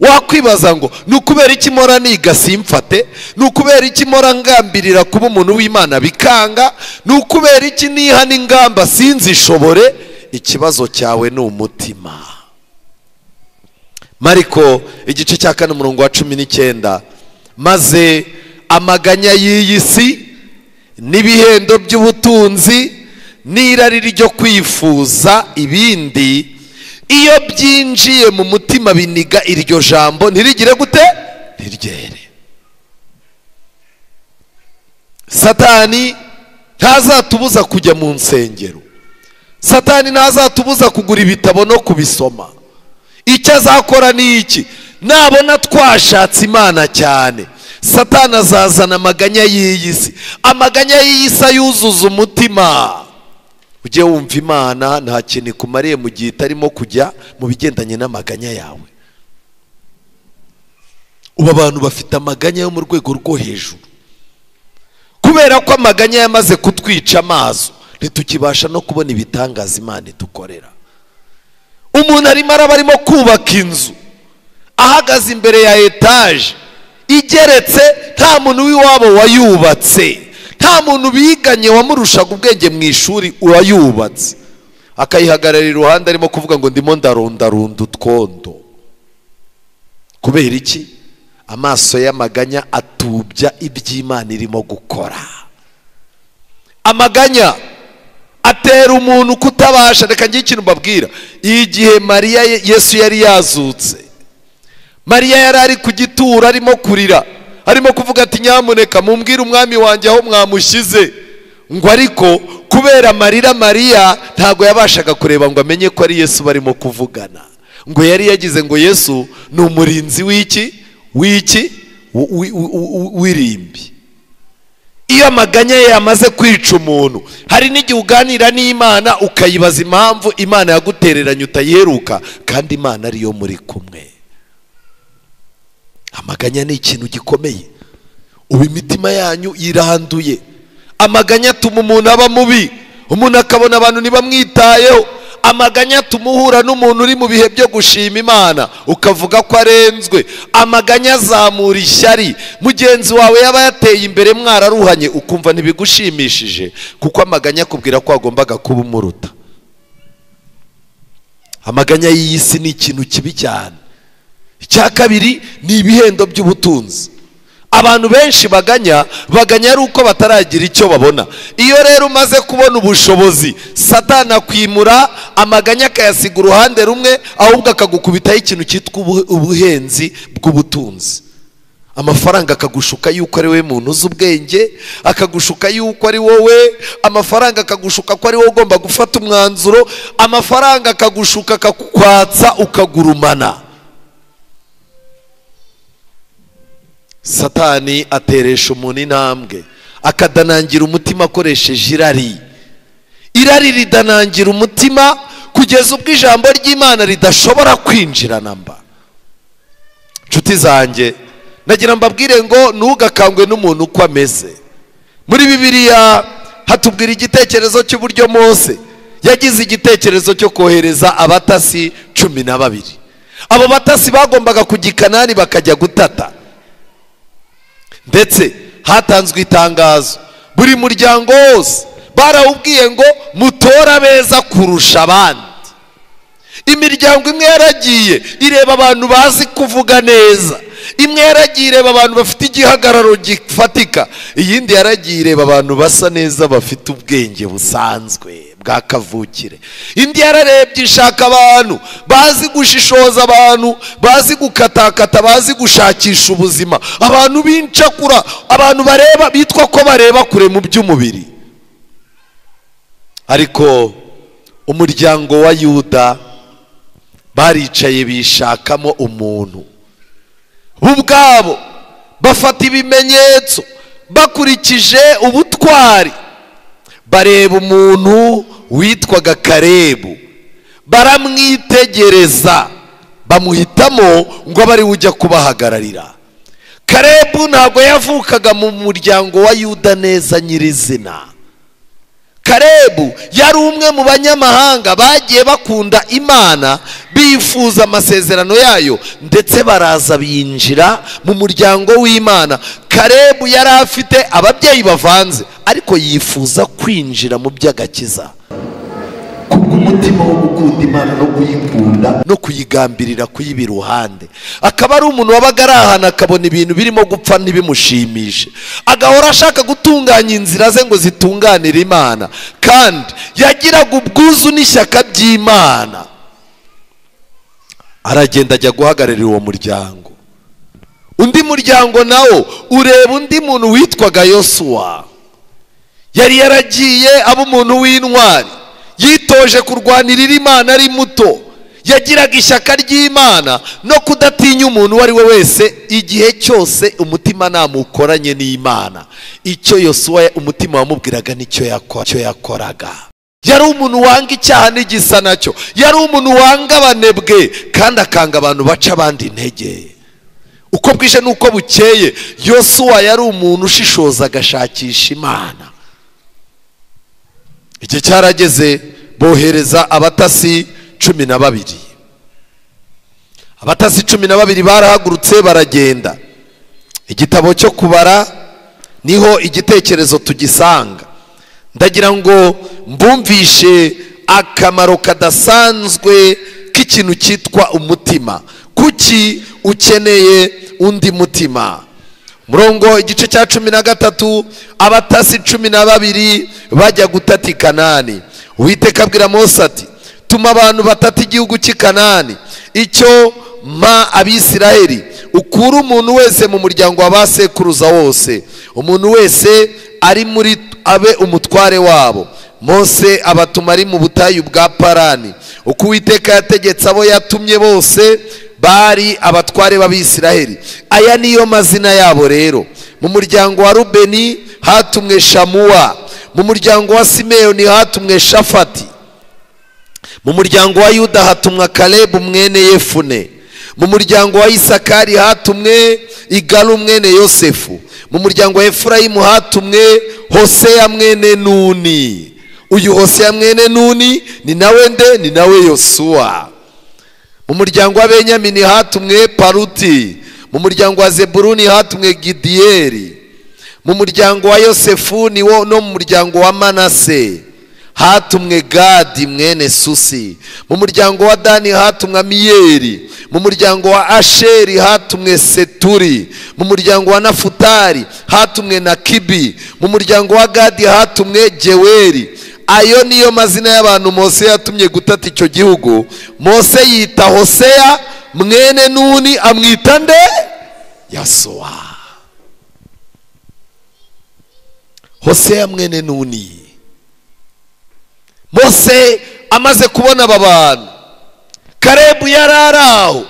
Wakwibaza ngo ni ukubera iki mpora niga simfate? Ni ukubera iki mpora ngambirira kuba umuntu w'Imana bikanga? Ni ukubera iki niha n'ingamba sinzishobore? Ikibazo cyawe ni umutima. Mariko igice cya 4 umurongo wa 19, maze amaganya y'iyi si n'ibihendo by'ubutunzi n'irari ryo kwifuza ibindi, iyo byinjiye mu mutima biniga iryo jambo ntirigire gute? Ntiryere. Satani ntazatubuza kujya mu nsengero. Satani ntazatubuza kugura ibitabo no kubisoma. Icyo azakora ni iki? Nabona twashatse Imana cyane, Satani azazana amaganya y'iyi si. Amaganya y'iyi si yuzuza umutima. ujye wumva Imana nta kintu ikumariye mu gihe itarimo kujya mu bigendanye n'amaganya yawe. Ubu abantu bafite amaganya yo mu rwego rwo hejuru, kubera ko amaganya yamaze kutwica amaso, ntitukibasha no kubona ibitangaza Imana idukorera. Umuntu arimo kubaka inzu, ahagaze imbere ya etaje igeretse, nta muntu w'iwabo wayubatse, nta muntu biganye wamurushaga ubwenge mu ishuri urayubatse, akayihagarara iruhande arimo kuvuga ngo ndimo ndarondarunda utwondo. Kubera iki? Amaso y'amaganya atubya iby'Imana irimo gukora. Amaganya atera umuntu kutabasha. Reka ngiye ikintu mbabwira. Igihe Mariya Yesu yari yazutse, Mariya yari ari ku gituro arimo kurira, arimo kuvuga ati nyamuneka mumbwire umwami wanjye aho mwamushyize. Ngo ariko kubera amarira Mariya ntabwo yabashaga kureba ngo amenye ko ari Yesu barimo kuvugana. Ngo yari yagize ngo Yesu ni umurinzi w'irimbi. Iyo amaganya yamaze kwica umuntu, hari n'igihe uganira n'Imana ukayibaza impamvu Imana yagutereranye utayiheruka, kandi Imana ariyo muri kumwe. Amaganya ni ikintu gikomeye. Ubu imitima yanyu iranduye. Amaganya atuma umuntu aba mubi, umuntu akabona abantu ntibamwitayeho. Amaganya atuma uhura n'umuntu uri mu bihe byo gushima Imana ukavuga ko arenzwe. Amaganya azamura ishyari. Mugenzi wawe yaba yateye imbere mwararuhanye ukumva ntibigushimishije, kuko amaganya akubwira ko agombaga kuba umuruta. Amaganya y'iyi si ni ikintu kibi cyane. Icya kabiri ni ibihendo by'ubutunzi. Abantu benshi baganya ari uko bataragira icyo babona. Iyo rero umaze kubona ubushobozi, Satani akwimura amaganya akayasiga uruhande rumwe, ahubwo akagukubitaho ikintu cyitwa ubuhenzi bw'ubutunzi. Amafaranga akagushuka yuko ari we muntu uzi ubwenge, akagushuka yuko ari wowe, amafaranga akagushuka ko ari wowe ugomba gufata umwanzuro, amafaranga akagushuka akakukwatsa ukagurumana. Satani ateresha umuntu intambwe, akadanangira umutima akoresheje irari. Irari ridanangira umutima kugeza ubwo ijambo ry'Imana ridashobora kwinjira namba. Nshuti zanjye, nagira mbabwire ngo ntugakangwe n'umuntu uko ameze. Muri Bibiliya hatubwira igitekerezo cy'uburyo Mose yagize igitekerezo cyo kohereza abatasi 12. Abo batasi bagombaga kujya i Kanani bakajya gutata. Ndetse hatanzwe itangazo, buri muryango wose barawubwiye ngo mutora beza kurusha abandi. Imiryango imwe yaragiye ireba abantu bazi kuvuga neza, imwe yaragiye ireba abantu bafite igihagararo gifatika, iyindi yaragiye ireba abantu basa neza bafite ubwenge busanzwe bwa kavukire. Indi yararebye ishaka abantu bazi gushishoza, abantu bazi gukatakata, bazi gushakisha ubuzima, abantu b'incakura, abantu bareba bitwa ko bareba kure mu by'umubiri. Ariko umuryango wa Yuda baricaye bishakamo umuntu. Ubwabo bafata ibimenyetso bakurikije ubutwari, bareba umuntu witwaga Kalebu, baramwitegereza, bamuhitamo ngo bari ujya kubahagararira. Kalebu ntabwo yavukaga mu muryango wa Yuda neza nyirizina. Kalebu yari umwe mu banyamahanga bagiye bakunda Imana, bifuza amasezerano yayo, ndetse baraza binjira mu muryango w'Imana. Kalebu yari afite ababyeyi bavanze, ariko yifuza kwinjira mu by'agakiza kubw'umutima wo gukunda Imana no kuyikunda no kuyigambirira, kuyiba iruhande. Akaba ari umuntu wabaga ari ahantu akabona ibintu birimo gupfa ntibimushimishe, agahora ashaka gutunganya inzira ze ngo zitunganire Imana, kandi yagiraga ubwuzu n'ishyaka by'Imana. Aragenda ajya guhagararira uwo muryango. Undi muryango nawo ureba undi muntu witwaga Yosuwa. Yari yaragiye aba umuntu w'intwari, yitoje kurwanirira Imana ari muto, yagiraga ishyaka ry'Imana no kudatinya umuntu uwo ari we wese, igihe cyose umutima namukoranye n'Imana. Icyo Yosuwa umutima wamubwiraga nicyo yakoraga. yari umuntu wanga icyaha n'igisa nacyo, yari umuntu wanga abanebwe kandi akanga abantu baca abandi intege. Uko bwije n'uko bukeye Yosuwa yari umuntu ushishoza agashakisha Imana. Igihe cyarageze bohereza abatasi 12. Abatasi 12 barahagurutse baragenda. Igitabo cyo kubara niho igitekerezo tugisanga. Ndagira ngo mbumvishe akamaro kadasanzwe k'ikintu cyitwa umutima. Kuki ukeneye undi mutima? Murongo igice cya 13, abatasi 12 bajya gutata i Kanani. Uwiteka abwira Mose ati, tuma abantu batata igihugu cy'i Kanani, icyo ma Abisiraheli, ukura umuntu wese mu muryango w'abasekuruza wose, umuntu wese ari muri abe umutware wabo. Mose abatuma ari mu butayu bwa Parani, uko Uwiteka yategetse abo yatumye bose bari abatware b'Abisiraheli. Aya niyo mazina yabo rero: mu muryango wa Rubeni hatumwe Shamuwa, mu muryango wa Simeyoni hatumwe Shafati, mu muryango wa Yuda hatumwa Kalebu mwene Yefune, mu muryango wa Isakari hatumwe Igalu mwene Yosefu, mu muryango wa Efurayimu hatumwe Hoseya mwene Nuni. Uyu Hoseya mwene Nuni ni nawe nde? Ni nawe Yosuwa. Mu muryango wa Benyamini hatumwe Paruti, mu muryango wa Zebuluni hatumwe Gidiyeli, mu muryango wa Yosefu no mu muryango wa Manase hatumwe Gadi mwene Susi, mu muryango wa Dani hatumwe Amiyeli, mu muryango wa Asheri hatumwe Seturi, mu muryango wa Nafutali hatumwe Nakibi, mu muryango wa Gadi hatumwe Jeweli. Ayo niyo mazina y'abantu Mose yatumye gutata icyo gihugu. Mose yita Hoseya mwene Nuni, amwita nde? Yosuwa. Hoseya mwene Nuni. Mose amaze kubona aba bantu, Kalebu yari araho,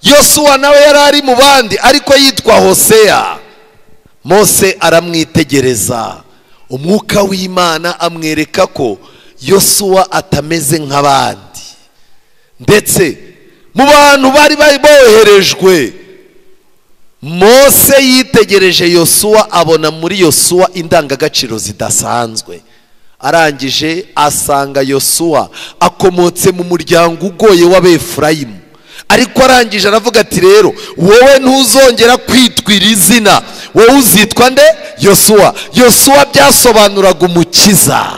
Yosuwa nawe yari ari mu bandi ariko yitwa Hoseya. Mose aramwitegereza, umwuka w'Imana amwereka ko Yosuwa atameze nk'abandi. Ndetse mu bantu bari boherejwe, Mose yitegereje Yosuwa, abona muri Yosuwa indangagaciro zidasanzwe. Arangije asanga Yosuwa akomotse mu muryango ugoye w'Abefurayimu. Ariko arangije aravuga ati, rero wowe ntuzongera kwitwira izina, wowe uzitwa nde? Yosuwa. Yosuwa byasobanuraga umukiza.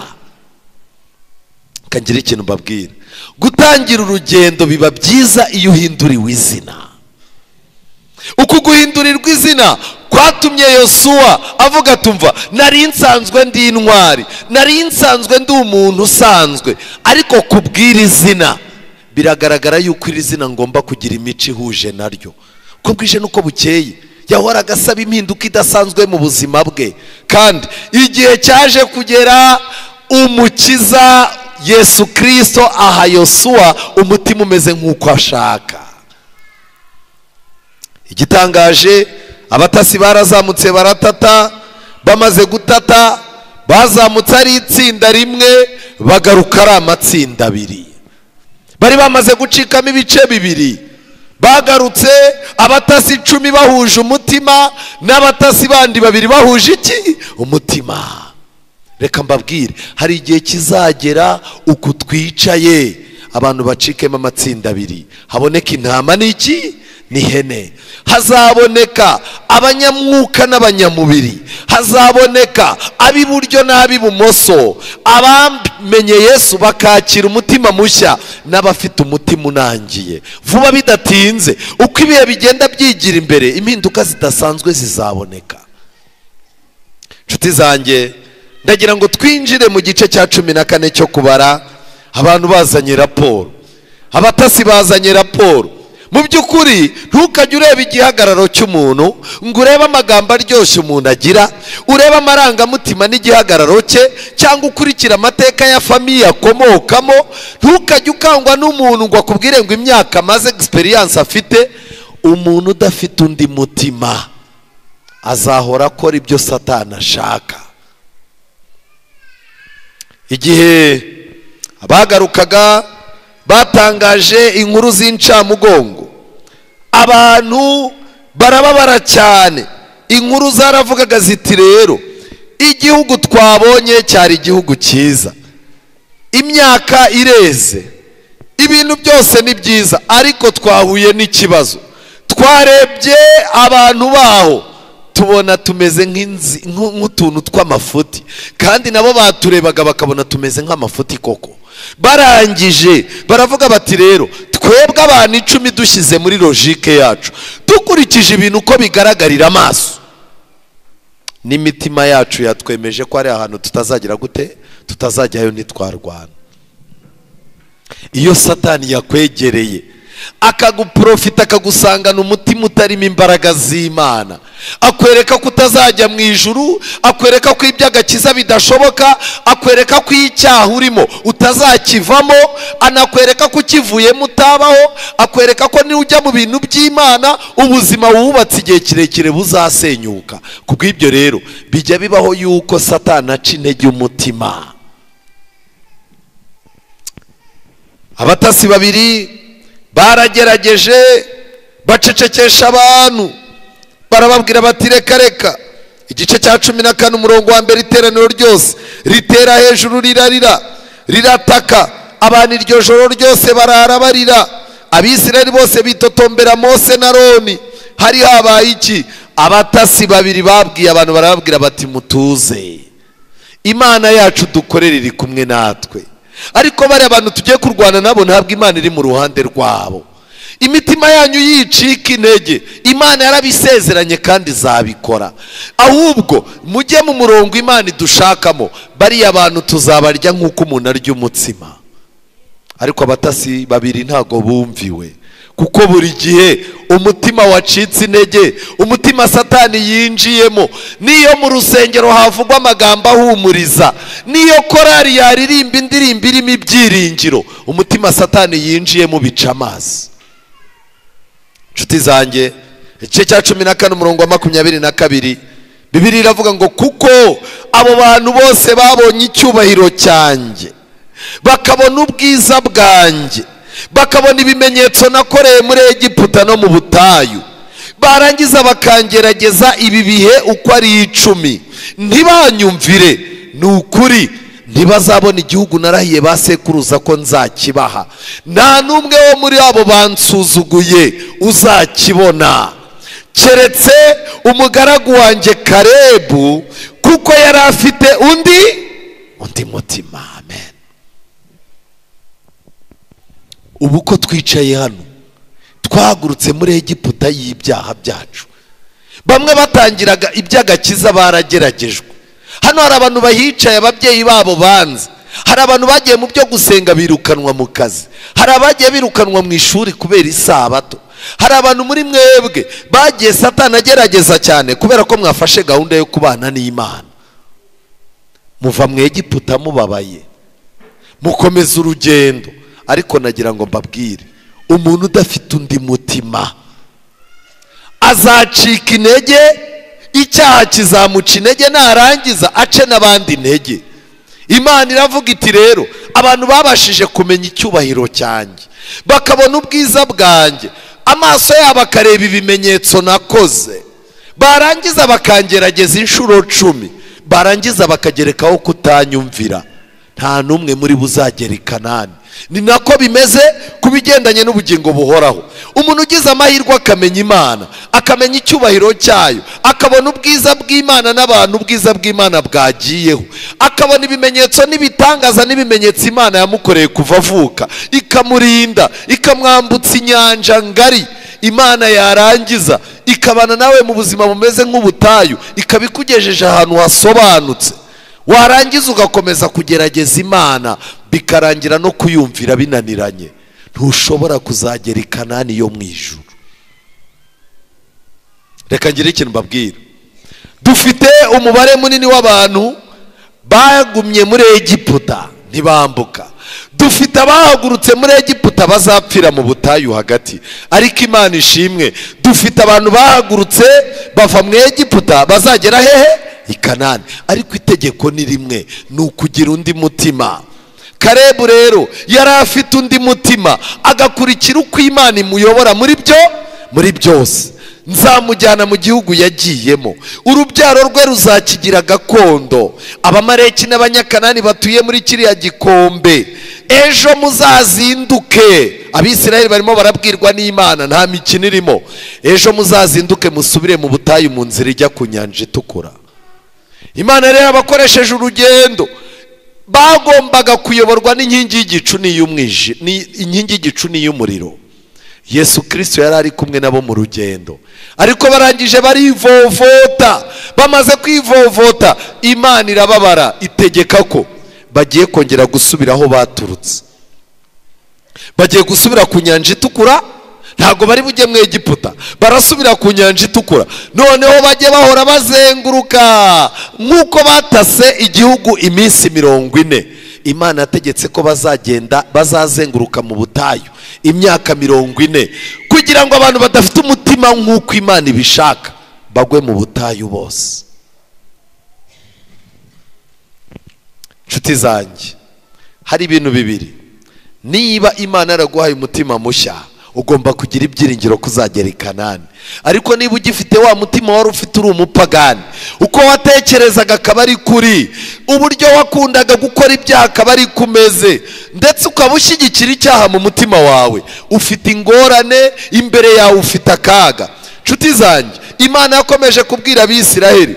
Kangira ikintu mbabwira, gutangira urugendo biba byiza iyo uhinduriwe izina. Uku guhindurirwa izina kwatumye Yosuwa avuga, tumva nari nsanzwe ndi intwari, nari nsanzwe ndi umuntu usanzwe, ariko kubwira izina biragaragara yuko iri zina ngomba kugira imico ihuje naryo. Uko bwije nuko bukeye yahoraga asaba impinduka idasanzwe mu buzima bwe, kandi igihe cyaje kugera umukiza Yesu Kristo aha Yosuwa umutima umeze nk'uko ashaka. Igitangaje, abatasi barazamutse baratata, bamaze gutata bazamutse ari itsinda rimwe, bagaruka ari amatsinda abiri. Bari bamaze gucikamo ibice bibiri, bagarutse abatasi 10 bahuje umutima n'abatasi bandi babiri bahuje iki? Umutima. Reka mbabwire, hari igihe kizagera uku twicaye abantu bacikemo amatsinda abiri, haboneka intama n'iki? N'ihene. Hazaboneka abanyamwuka n'abanyamubiri, hazaboneka ab'iburyo n'ab'ibumoso, abamenye Yesu bakakira umutima mushya n'abafite umutima unangiye. Vuba bidatinze, uko ibihe bigenda byigira imbere, impinduka zidasanzwe zizaboneka. Nshuti zanjye, ndagira ngo twinjire mu gice cya 14 cyo kubara. Abantu bazanye raporo, abatasi bazanye raporo. Mu by'ukuri ntukajye ureba igihagararo cy'umuntu ngo urebe amagambo aryoshye umuntu agira, urebe amarangamutima n'igihagararo cye, cyangwa ukurikira amateka ya famiye akomokamo. Ntukajye ukangwa n'umuntu ngo akubwire ngo imyaka amaze, experience afite. Umuntu udafite undi mutima azahora akora ibyo Satani ashaka. Igihe bagarukaga batangaje inkuru z'incamugongo, abantu barababara cyane. Inkuru zaravugaga ziti rero igihugu twabonye cyari igihugu cyiza, imyaka ireze, ibintu byose ni byiza, ariko twahuye n'ikibazo. Twarebye abantu baho tubona tumeze nk'utuntu tw'amafuti, kandi nabo baturebaga bakabona tumeze nk'amafuti koko. Barangije baravuga bati rero twebwe abantu 10 dushyize muri logike yacu, dukurikije ibintu uko bigaragarira amaso, n'imitima yacu yatwemeje ko ari ahantu tutazagira gute, tutazajyayo ntitwarwana. Iyo Satani yakwegereye akaguprofita, akagusangana umutima utarimo imbaraga z'Imana, akwereka ko utazajya mu ijuru, akwereka ko iby'agakiza bidashoboka, akwereka ko icyaha urimo utazakivamo, anakwereka ko ukivuyemo utabaho, akwereka ko niujya mu bintu by'Imana ubuzima wubatse igihe kirekire buzasenyuka. Kubw'ibyo rero bijya bibaho yuko Satani aca intege umutima. Abatasi babiri baragerageje bacecekesha abantu, barababwira bati reka reka. Igice cya 14 umurongo wa mbere, iteraniro ryose ritera hejuru rirarira rirataka, abantu iryo joro ryose barara barira. Abisirayeli bose bitotombera Mose na Aroni. Hari habaye iki? Abatasi babiri babwiye abantu, barababwira bati mutuze, Imana yacu dukorera iri kumwe natwe. Ariko bari abantu tugiye kurwana nabo ntabwo Imana iri mu ruhande rwabo. Imitima yanyu yicika intege, Imana yarabisezeranye kandi zabikora. Ahubwo mujye mu murongo Imana idushakamo, bari abantu tuzabarya nk'uko umuntu arya umutsima. Ariko abatasi babiri ntago bumviwe, kuko buri gihe umutima wacitse intege, umutima Satani yinjiyemo. Niyo mu rusengero havugwa amagambo ahumuriza, niyo korari yaririmba indirimbo irimo ibyiringiro, umutima Satani yinjiyemo bica amazi. Nshuti zanjye, igice cya 14 umurongo wa 22, Bibiliya iravuga ngo kuko abo bantu bose babonye icyubahiro cyanjye, bakabona ubwiza bwanjye, bakabona ibimenyetso nakoreye muri Egiputa no mu butayu, barangiza bakangerageza ibi bihe uko ari 10, ntibanyumvire, ni ukuri ntibazabona igihugu narahiye basekuruza ko nzakibaha. Nta n'umwe wo muri abo bansuzuguye uzakibona, keretse umugaragu wanjye Kalebu, kuko yari afite undi mutima. Amen. Ubu ko twicaye hano twahagurutse muri Egiputa y'ibyaha byacu, bamwe batangiraga iby'agakiza barageragejwe. Hano hari abantu bahicaye ababyeyi babo banze, hari abantu bagiye mu byo gusenga birukanwa mu kazi, hari abagiye birukanwa mu ishuri kubera isabato, hari abantu muri mwebwe bagiye Satani agerageza cyane kubera ko mwafashe gahunda yo kubana n'Imana. Muva mu Egiputa mubabaye, mukomeza urugendo. Ariko nagira ngo mbabwire, umuntu udafite undi mutima azacika intege, icyaha kizamuca intege, narangiza ace n'abandi intege. Imana iravuga iti rero abantu babashije kumenya icyubahiro cyanjye, bakabona ubwiza bwanjye, amaso yabo akareba ibimenyetso nakoze, barangiza bakangerageza inshuro 10, barangiza bakagerekaho kutanyumvira, nta n'umwe muri buzagera i Kanani. Ni nako bimeze ku bigendanye n'ubugingo buhoraho. Umuntu ugize amahirwe akamenya Imana, akamenya icyubahiro cyayo, akabona ubwiza bw'Imana n'abantu ubwiza bw'Imana bwagiyeho, akabona ibimenyetso n'ibitangaza n'ibimenyetso Imana yamukoreye kuva avuka, ikamurinda, ikamwambutsa inyanja ngari, Imana yarangiza ikabana nawe mu buzima bumeze nk'ubutayu, ikabikugejeje ahantu hasobanutse, warangiza ugakomeza kugerageza Imana, bikarangira no kuyumvira binaniranye, ntushobora kuzagera i Kanani yo mu ijuru. Reka ngire ikintu mbabwira, dufite umubare munini w'abantu bagumye muri Egiputa ntibambuka, dufite abahagurutse muri Egiputa bazapfira mu butayu hagati, ariko Imana ishimwe dufite abantu bahagurutse bava mu Egiputa bazagera hehe? I Kanani. Ariko itegeko ni rimwe, ni ukugira undi mutima. Karebu rero yari afite undi mutima, agakurikira uko Imana imuyobora muri byose. Nzamujyana mu gihugu yagiyemo, urubyaro rwe ruzakigira gakondo, abamaleki n'abanyakanani batuye muri kiriya gikombe. Ejo muzazinduke, Abisirayeli barimo barabwirwa n'Imana, nta mikino irimo. Ejo muzazinduke musubire mu butayu mu nzira ijya ku nyanja itukura. Imana rero abakoresheje urugendo bagombaga kuyoborwa n'inkingi y'igicu n'iy'umwijiima, n'iy'umuriro. Yesu Kristo yari ari kumwe nabo mu rugendo, ariko barangije barivovota. Bamaze kwivovota, Imana irababara, itegeka ko bagiye kongera gusubira aho baturutse. Bagiye gusubira ku nyanja itukura, ntago bari bujye mu Egiputa, barasubira ku nyanja itukura. Noneho bajye bahora bazenguruka nk'uko batase igihugu iminsi 40. Imana yategetse ko bazazenguruka mu butayu imyaka 40, kugira ngo abantu badafite umutima nk'uko Imana ibishaka bagwe mu butayu bose. Nshuti zanjye, hari ibintu bibiri. Niba Imana yaraguhaye umutima mushya, ugomba kugira ibyiringiro kuzagera i Kanani. Ariko niba ugifite wa mutima wari ufite uri umupagani, uko watekerezaga akaba ari kuri, uburyo wakundaga gukora ibyaha akaba ari kumeze, ndetse ukaba ushyigikira icyaha mu mutima wawe, ufite ingorane imbere yawe, ufite akaga. Nshuti zanjye, Imana yakomeje kubwira Abisirayeli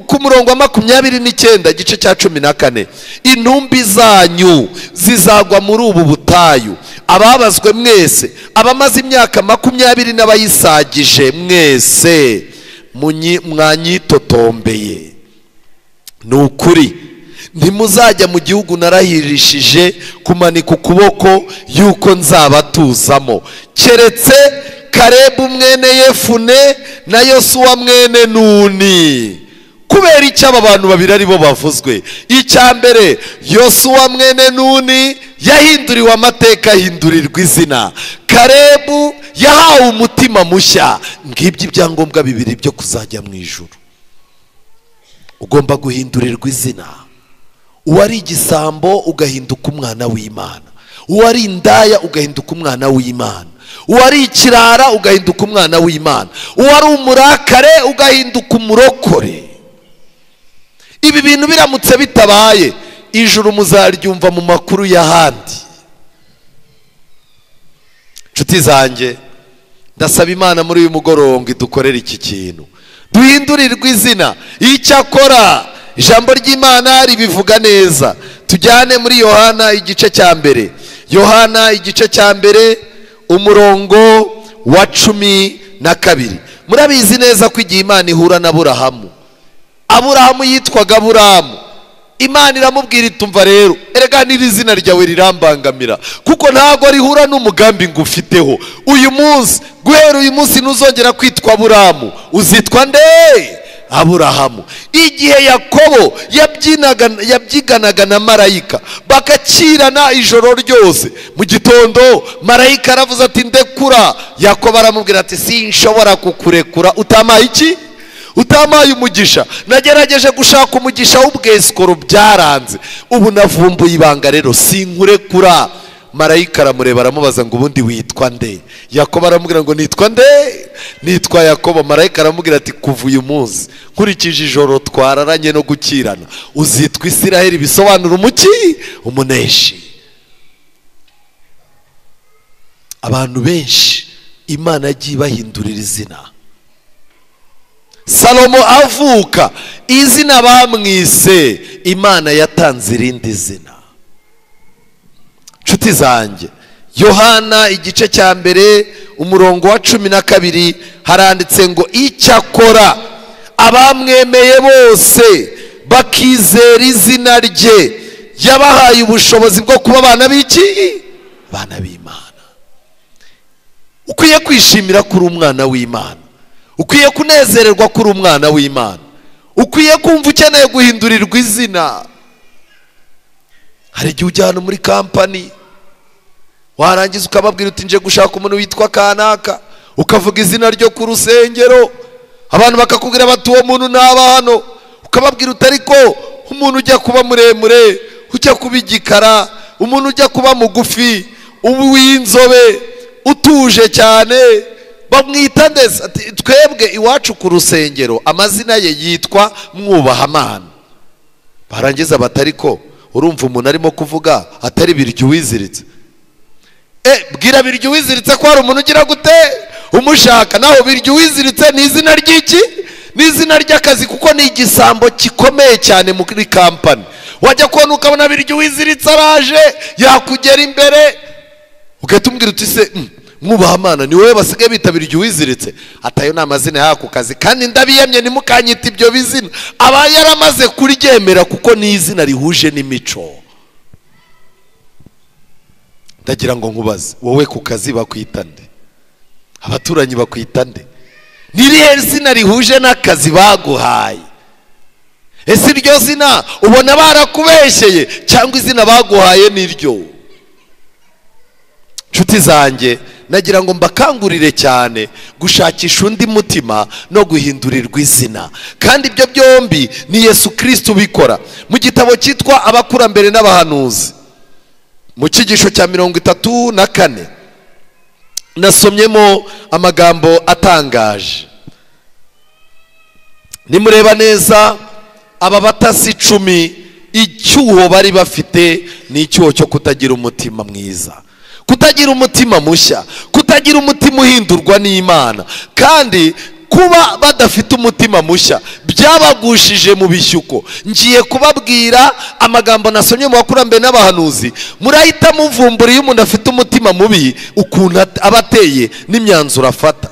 ku murongo wa 29 igice cya 14, intumbi zanyu zizagwa muri ubu butayu, ababazwe mwese, abamaze imyaka 20 n'abayisagije mwese mwanyitotombeye. Ni ukuri ntimuzajya mu gihugu narahirishije kumanika ukuboko yuko nzabatuzamo, keretse Karebu mwene Yefune na Yosuwa mwene Nuni. Kubera icyo aba bantu babiri ari bo bavuzwe? Icya mbere, Yosuwa mwene Nuni yahinduriwe amateka, ahindurirwa izina. Karebu yahawe umutima mushya. Ngibyo ibyangombwa bibiri byo kuzajya mu ijuru. Ugomba guhindurirwa izina. Uwari igisambo ugahinduka umwana w'Imana, uwari indaya ugahinduka umwana w'Imana, uwari ikirara ugahinduka umwana w'Imana, uwari umurakare ugahinduka umurokore. Ibi bintu biramutse bitabaye, ijuru muzaryumva mu makuru y'ahandi. Nshuti zanjye, ndasaba Imana muri uyu mugoroba ngo idukorere iki kintu, duhindurirwe izina. Icyakora ijambo ry'Imana ribivuga neza. Tujyane muri Yohana igice cya mbere, Yohana igice cya mbere umurongo wa 12. Murabizi neza ko igihe Imana ihura na Aburahamu yitwaga Aburahamu, Imana iramubwira itumva rero, erega n'iri zina ryawe rirambangamira, kuko ntago rihura n'umugambi ngufiteho. Uyu munsi, guhera uyu munsi ntuzongera kwitwa Aburahamu, uzitwa nde? Aburahamu. Igihe Yakobo yabyiganaga na marayika, bakakirana ijoro ryose, mu gitondo marayika aravuze ati ndekura. Yakobo aramubwira ati sinshobora kukurekura, utamaye iki? Utamaye umugisha. Nagerageje gushaka umugisha w'ubwesikoro byaranze, ubu navumbuye ibanga rero sinkurekura. Marayika aramureba aramubaza ngo ubundi witwa nde? Yakobo aramubwira ngo nitwa nde? Nitwa Yakobo. Marayika aramubwira ati kuva uyu munsi, nkurikije ijoro twararanye no gukirana, uzitwa Isiraheli, bisobanura umuki? Umuneshi. Abantu benshi Imana yagiye bahindurira izina. Salomo avuka, izina bamwise, Imana yatanze irindi zina. Nshuti zanjye, Yohana igice cya mbere umurongo wa 12 haranditse ngo icyakora abamwemeye bose bakizera izina rye, yabahaye ubushobozi bwo kuba abana b'iki? Abana b'Imana. Ukwiye kwishimira kuri umwana w'Imana, ukwiye kunezererwa kuri umwana w'Imana, ukwiye kumva ukeneye guhindurirwa izina. Hari igihe ujyana muri kampani, warangiza ukababwira uti nje gushaka umuntu witwa kanaka, ukavuga izina ryo ku rusengero, abantu bakakubwira bati uwo muntu naba hano, ukababwira uti ariko umuntu ujya kuba muremure, ujya kuba igikara, umuntu ujya kuba mugufi w'inzobe utuje cyane bamwita ndetse ati twebwe iwacu ku rusengero amazina ye yitwa Mwubahamana. Barangiza batariko urumva umuntu arimo kuvuga atari Biryo Uwiziritse. Bwira Biryo Uwiziritse ko hari umuntu ugira gute umushaka. Naho Biryo Uwiziritse ni izina ry'iki? Ni izina ry'akazi, kuko ni igisambo gikomeye cyane muri kampani. Wajya kubona ukabona Biryo Uwiziritse araje yakugera imbere ugahita umbwira uti se Mwubahamana ni wowe basigaye bita Biryo Uwiziritse? Atayo ni amazina y'ako kazi, kandi ndabiyemye ntimukanyita ibyo bizina. Aba yaramaze kuryemera kuko ni izina rihuje n'imico. Ndagira ngo nkubaze, wowe ku kazi bakwita nde? Abaturanyi bakwita nde? Nirihe zina rihuje n'akazi baguhaye? Ese iryo zina ubona barakubeshyeye cyangwa izina baguhaye niryo? Nshuti zanjye, nagira ngo mbakangurire cyane gushakisha undi mutima no guhindurirwa izina, kandi ibyo byombi ni Yesu Kristo ubikora. Mu gitabo cyitwa Abakurambere n'Abahanuzi mu cyigisho cya 34 nasomyemo amagambo atangaje. Nimureba neza aba batasi 10 icyuho bari bafite ni icyuho cyo kutagira umutima mwiza, kutagira umutima mushya, kutagira umutima uhindurwa n'Imana. Kandi kuba badafite umutima mushya byabagushije mu bishyuko. Ngiye kubabwira amagambo nasomye mu Bakurambere n'Abahanuzi, murahita muvumbura iyo umuntu afite umutima mubi ukuntu abateye n'imyanzuro afata.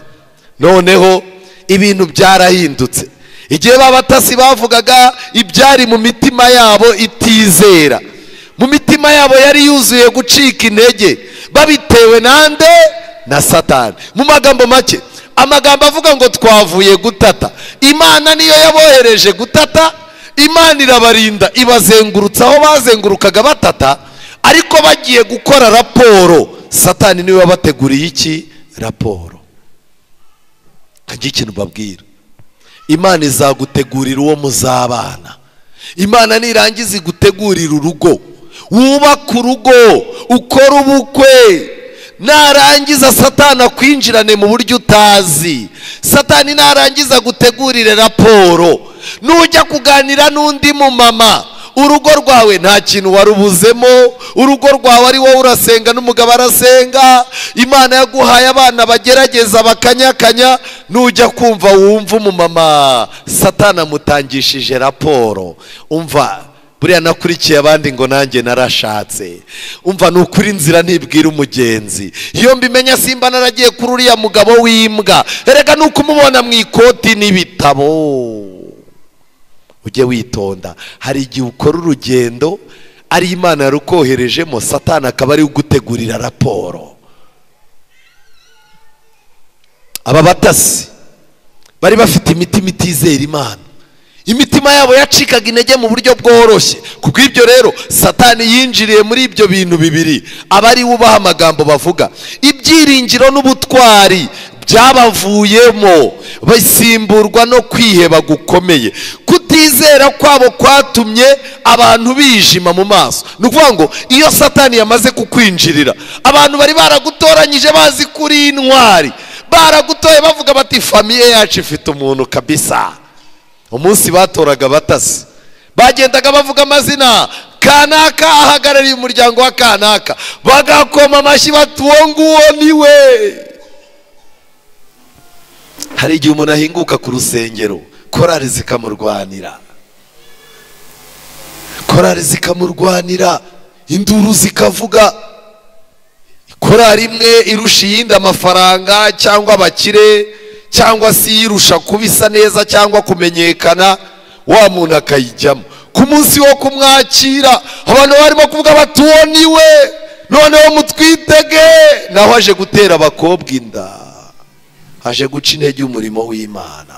Noneho ibintu byarahindutse. Igihe babatasi bavugaga ibyari mu mitima yabo itizera, mu mitima yabo yari yuzuye gucika intege, babitewe nande? Na Satani. Mu magambo make, amagambo avuga ngo twavuye gutata. Imana niyo yabohereje gutata, Imana irabarinda ibazengurutsa aho bazengurukaga batata, ariko bagiye gukora raporo Satani niwe wabateguriye iki? Raporo. Kagira ikintu babwira, Imana izagutegurira uwo muzabana. Imana nirangiza igutegurira urugo, wubaka urugo, ukora ubukwe, narangiza Satani akwinjirane mu buryo utazi. Satani narangiza gutegurire raporo, nujya kuganira n'undi mu mama, urugo rwawe nta kintu warubuzemo, urugo rwawe ari wowe urasenga n'umugabo arasenga, Imana yaguhaye abana bagerageza bakanyakanya, nujya kumva wumva umumama Satani amutangishije raporo. Umva, buriya nakurikiye abandi ngo nanjye narashatse. Umva, nukuri inzira ntibwira umugenzi. Iyo mbimenya simba naragiye kuri uriya mugabo w'imbwa. Erega nuko umubona mu ikoti n'ibitabo. Ujye witonda, hari igihe ukora urugendo ari Imana yarukoherejemo, Satani akaba ari ugutegurira raporo. Aba batasi bari bafite imitima itizera Imana, imitima yabo yacikaga intege mu buryo bworoshye. Kubw'ibyo rero Satani yinjiriye muri ibyo bintu bibiri, abari ubaha amagambo bavuga. Ibyiringiro n'ubutwari byabavuyemo, basimburwa no kwiheba gukomeye. Kutizera kwabo kwatumye abantu bijima mu maso. Nukuvuga ngo iyo Satani yamaze kukwinjirira, abantu bari baragutoranyije bazi kuri intwari, baragutoye bavuga bati famiye yacu ifite umuntu kabisa. Umunsi batoraga batasi, bagendaga bavuga amazina, kanaka ahagarariye umuryango wa kanaka, bagakoma amashyi bati uwo nguwo niwe. Hari igihe umuntu ahinguka ku rusengero, korari zikamurwanira, korari zikamurwanira, induru zikavuga. Korari imwe irusha iyindi amafaranga cyangwa abakire, cyangwa si irusha kubisa neza cyangwa kumenyekana, wa muntu akayijyamo. Ku munsi wo kumwakira abantu barimo kuvuga bati uwo niwe, noneho mutwitege. Naho aje gutera abakobwa inda, aje guca intege umurimo w'Imana.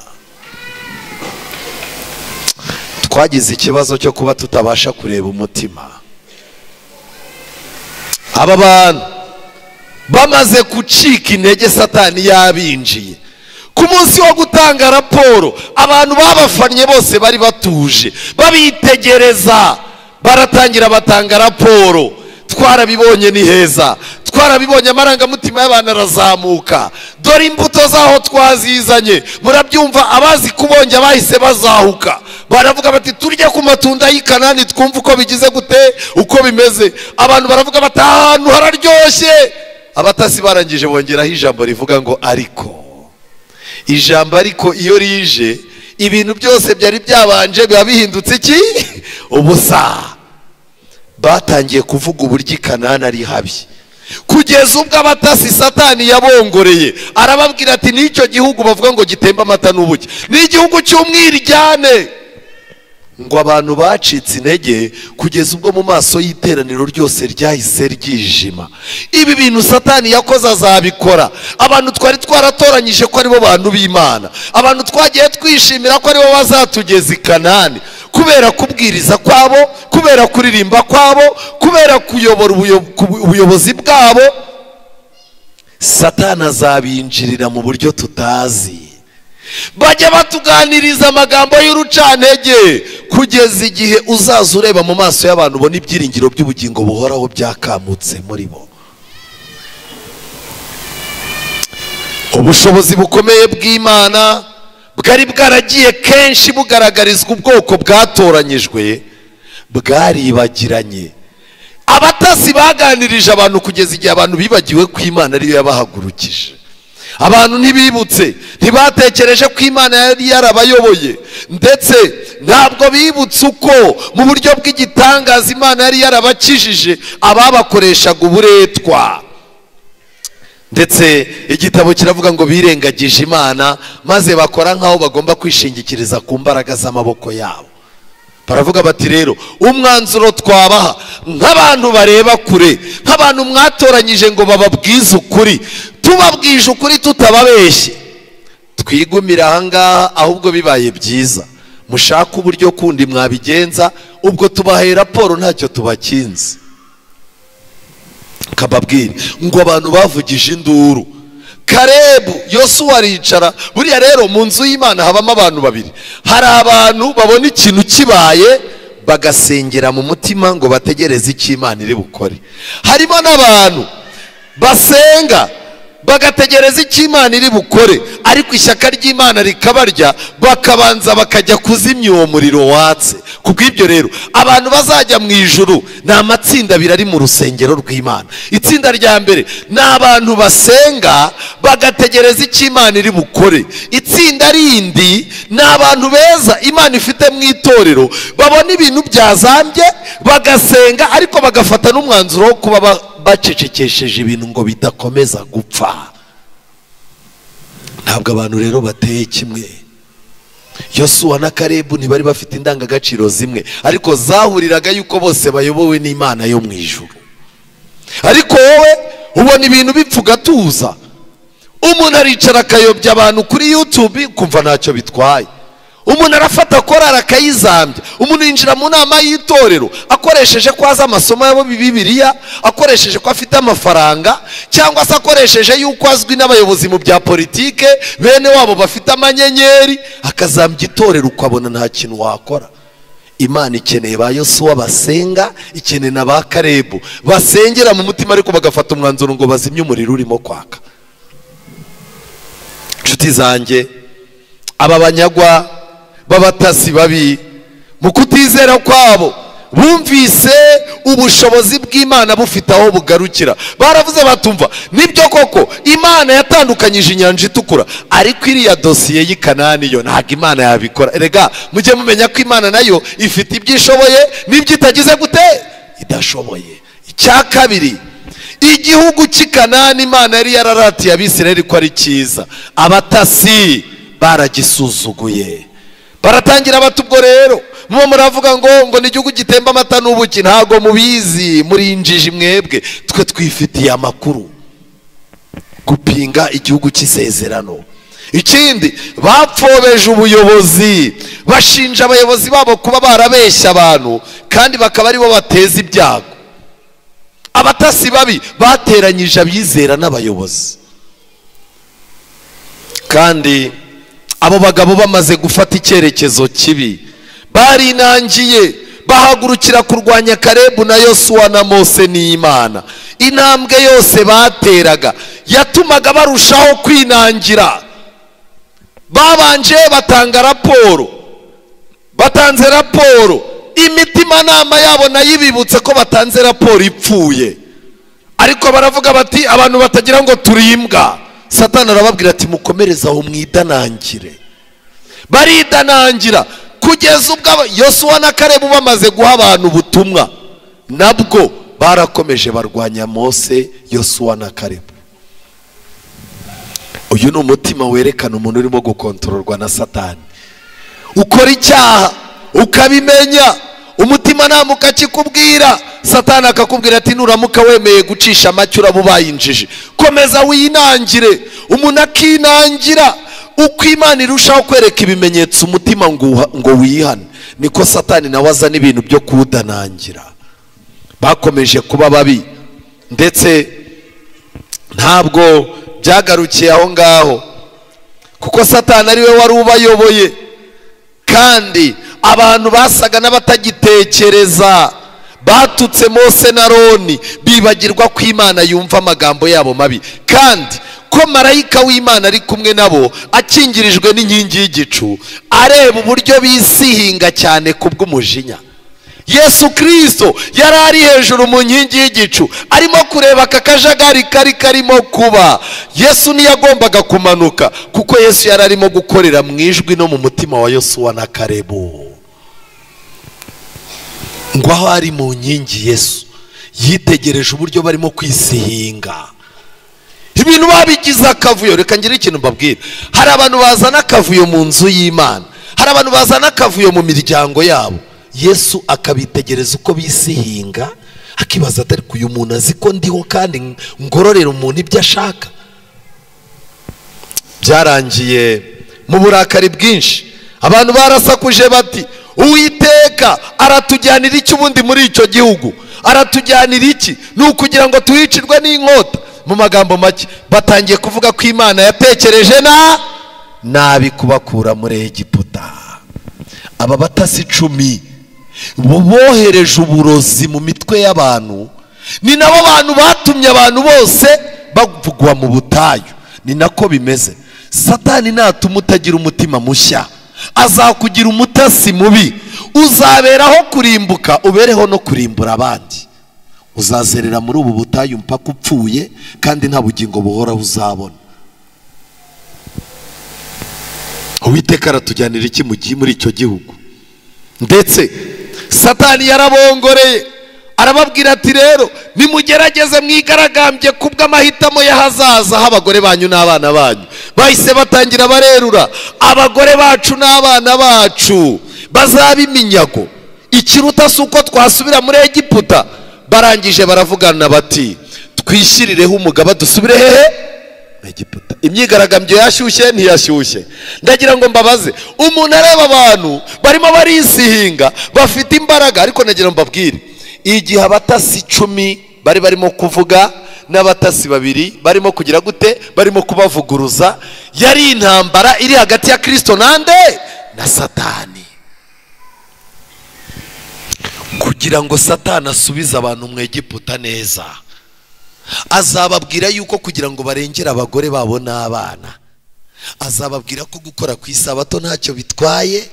Twagize ikibazo cyo kuba tutabasha kureba umutima. Aba bantu bamaze gucika intege, Satani yabinjiye. Ku munsi wo gutanga raporo, abantu babafanye bose bari batuje babitegereza, baratangira batanga raporo. twarabibonye ni heza, twarabibonye amarangamutima y'abantu arazamuka, dore imbuto zaho twazizanye. Murabyumva, abazi kubonja bahise bazahuka, baravuga bati turye ku matunda y'i Kanani twumva uko bigize gute, uko bimeze. Abantu baravuga bati ahantu hararyoshye. Abatasi barangije bongeraho ijambo rivuga ngo ariko. Ijambo ariko iyo rije, ibintu byose byari byabanje biba bihindutse iki? Ubusa. Batangiye kuvuga uburyo i Kanani ari habi, kugeza ubwo abatasi Satani yabongoreye, arababwira ati n'icyo gihugu bavuga ngo gitemba amata n'ubuki ni igihugu cy'umwiryane. Ngo abantu bacitse intege kugeza ubwo mu maso y'iteraniro ryose ryahise ryijima. Ibi bintu Satani yakoze azabikora. Abantu twari twaratoranyije ko aribo bantu b'Imana, abantu twagiye twishimira ko aribo bazatugeza i Kanani, kubera kubwiriza kwabo, kubera kuririmba kwabo, kubera kuyobora ubuyobozi bwabo. Satani azabinjirira mu buryo tutazi, bajya batuganiriza amagambo y'urucantege, kugeza igihe uzaza ureba mu maso y'abantu ubona ibyiringiro by'ubugingo buhoraho byakamutse muri bo. Ubushobozi bukomeye bw'Imana bwari bwaragiye kenshi bugaragarizwa ubwoko bwatoranyijwe, bwaribagiranye. Abatasi baganirije abantu kugeza igihe abantu bibagiwe ko Imana ariyo yabahagurukije. Abantu ntibibutse, ntibatekereje ko Imana yari yarabayoboye, ndetse ntabwo bibutse uko mu buryo bw'igitangaza Imana yari yarabakijije ababakoreshaga uburetwa. Ndetse igitabo kiravuga ngo birengagije Imana maze bakora nkaho bagomba kwishingikiriza ku mbaraga z'amaboko yabo. Baravuga bati rero umwanzuro twabaha nk'abantu bareba kure, nk'abantu mwatoranyije ngo bababwize ukuri, tubabwije ukuri tutababeshye, twigumira ahangaha, ahubwo bibaye byiza mushaka uburyo kundi mwabigenza, ubwo tubahaye raporo ntacyo tubakinze. Kababwira ngo abantu bavugije induru, Kalebu Yosuwa aricara. Buriya rero mu nzu y'Imana habamo abantu babiri, hari abantu babona ikintu kibaye bagasengera mu mutima ngo bategereze icyo Imana iri bukore, harimo n'abantu basenga bagategereza icyo Imana iri bukore, ariko ishyaka ry'Imana rikabarya bakabanza bakajya kuzimya uwo muriro watse. Kubw'ibyo rero abantu bazajya mu ijuru ni amatsinda abiri ari mu rusengero rw'Imana. Itsinda rya mbere ni abantu basenga bagategereza icyo Imana iri bukore. Itsinda rindi ni abantu beza Imana ifite mu itorero, babona ibintu byazambye bagasenga, ariko bagafata n'umwanzuro wo kuba bacecekesheje ibintu ngo bidakomeza gupfa. Ntabwo abantu rero bateye kimwe. Yosuwa na Kalebu ntibari bafite indangagaciro zimwe, ariko zahuriraga yuko bose bayobowe n'Imana yo mu ijuru. Ariko wowe ubona ibintu bipfa ugatuza. Umuntu aricara akayobya abantu kuri YouTube kumva ntacyo bitwaye. Umuntu arafata korara akayizambya. Umuntu yinjira mu nama y'itorero akoresheje ko azi amasomo y'abo Bibiliya, akoresheje ko afite amafaranga, cyangwa se akoresheje yuko azwi n'abayobozi mu bya politike bene wabo bafite amanyenyeri, akazambya itorero ukabona nta kintu wakora. Imana ikeneye ba Yosuwa basenga, ikeneye na ba Kalebu basengera mu mutima, ariko bagafata umwanzuro ngo bazimye umuriro urimo kwaka. Nshuti zanjye, aba banyagwa b'abatasi babi mu kutizera kwabo bumvise ubushobozi bw'Imana bufite aho bugarukira. Baravuze batumva, nibyo koko Imana yatandukanyije inyanja itukura, ariko iriya dosiye y'i Kanani yo ntabwo Imana yabikora. Erega mujye mumenya ko Imana nayo ifite ibyo ishoboye n'ibyo itagize gute idashoboye. Icya kabiri, igihugu cy'i Kanani Imana yari yararatiye Abisirayeli ko ari cyiza, abatasi baragisuzuguye. Baratangira bati ubwo rero muba muravuga ngo ni igihugu gitemba amata n'ubuki, ntago mubizi, muri injiji mwebwe. Twe twifitiye amakuru gupinga igihugu cy'isezerano. Ikindi, bapfobeje ubuyobozi, bashinja abayobozi babo kuba barabeshya abantu, kandi bakaba aribo bateza ibyago. Abatasi babi bateranyije abizera n'abayobozi, kandi abo bagabo bamaze gufata icyerekezo kibi barinangiye, bahagurukira kurwanya Kalebu na Yosuwa na Mose n'Imana. Intambwe yose bateraga yatumaga barushaho kwinangira. Babanje batanga raporo, batanze raporo, imitima nama yabo nayibibutse ko batanze raporo ipfuye, ariko baravuga bati abantu batagira ngo turimbwa. Satani arababwira ati mukomereza aho mwidanangire. Baridanangira kugeza ubwo Yosuwa na Kalebu bamaze guha abantu ubutumwa, nabwo barakomeje barwanya Mose, Yosuwa na Kalebu. Uyu ni umutima werekana umuntu urimo gukontororwa na Satani. Ukora icyaha ukabimenya, umutima nama ukakikubwira, Satani akakubwira ati nuramuka wemeye gucisha make uraba ubaye injiji, komeza winangire. Umuntu akinangira, uko Imana irushaho kwereka ibimenyetso umutima ngo wihane, niko Satani nawe azana ibintu byo kuwudanangira. Bakomeje kuba babi, ndetse ntabwo byagarukiye aho ngaho, kuko Satani ari we wari ubayoboye, kandi abantu basaga n'abatagitekereza. Batutse Mose na Aroni, bibagirwa ko Imana yumva amagambo yabo mabi, kandi ko marayika w'Imana ari kumwe nabo akingirijwe n'inkingi y'igicu, areba uburyo bisihinga cyane kubw'umujinya. Yesu Kristo yari ari hejuru mu nkingi y'igicu, arimo kureba aka kajagari kari karimo kuba. Yesu ntiyagombaga kumanuka, kuko Yesu yari arimo gukorera mu ijwi no mu mutima wa Yosuwa na Kalebu. Ngo aho ari mu nkingi, Yesu yitegereje uburyo barimo kwisihinga. Ibintu babigize akavuyo. Reka ngire ikintu mbabwira, hari abantu bazana akavuyo mu nzu y'Imana, hari abantu bazana akavuyo mu miryango yabo. Yesu akabitegereza uko bisihinga, akibaza atari uyu muntu azi ko ndiho kandi ngororera umuntu ibyo ashaka. Byarangiye mu burakari bwinshi, abantu barasakuje bati Uwiteka aratujyanira iki ubundi muri icyo gihugu? Aratujyanira iki? Ni ukugira ngo tuhicirwe n'inkota? Mu magambo make batangiye kuvuga ko Imana yatekereje nabi kubakura muri Egiputa. Aba batasi 10 bohereje uburozi mu mitwe y'abantu, ni nabo bantu batumye abantu bose bavugwa mu butayu. Ni nako bimeze. Satani natuma utagira umutima mushya, azakugira umutasi mubi, uzaberaho kurimbuka, ubereho no kurimbura abandi. Uzazerera muri ubu butayu mpaka upfuye, kandi nta bugingo buhoraho uzabona. Uwiteka aratujyanira iki muri icyo gihugu? Ndetse Satani yarabongoreye, arababwira ati rero nimugerageze mwigaragambye kubw'amahitamo y'ahazaza h'abagore banyu n'abana banyu. Bahise batangira barerura, abagore bacu n'abana bacu bazaba iminyago, ikiruta si uko twasubira muri Egiputa. Barangije baravugana bati twishyirireho umugaba dusubire hehe? Egiputa. Imyigaragambyo yashyushye ntiyashyushye? Ndagira ngo mbabaze, umuntu areba abantu barimo barisihinga bafite imbaraga, ariko nagira mbabwire, igihe abatasi 10 bari barimo kuvuga n'abatasi 2 barimo kugira gute, barimo kubavuguruza, yari intambara iri hagati ya Kristo nande na Satani, kugira ngo Satani asubize abantu mu Egiputa neza. Azababwira yuko kugira ngo barengere abagore babo n'abana, azababwira ko gukora ku isabato ntacyo bitwaye,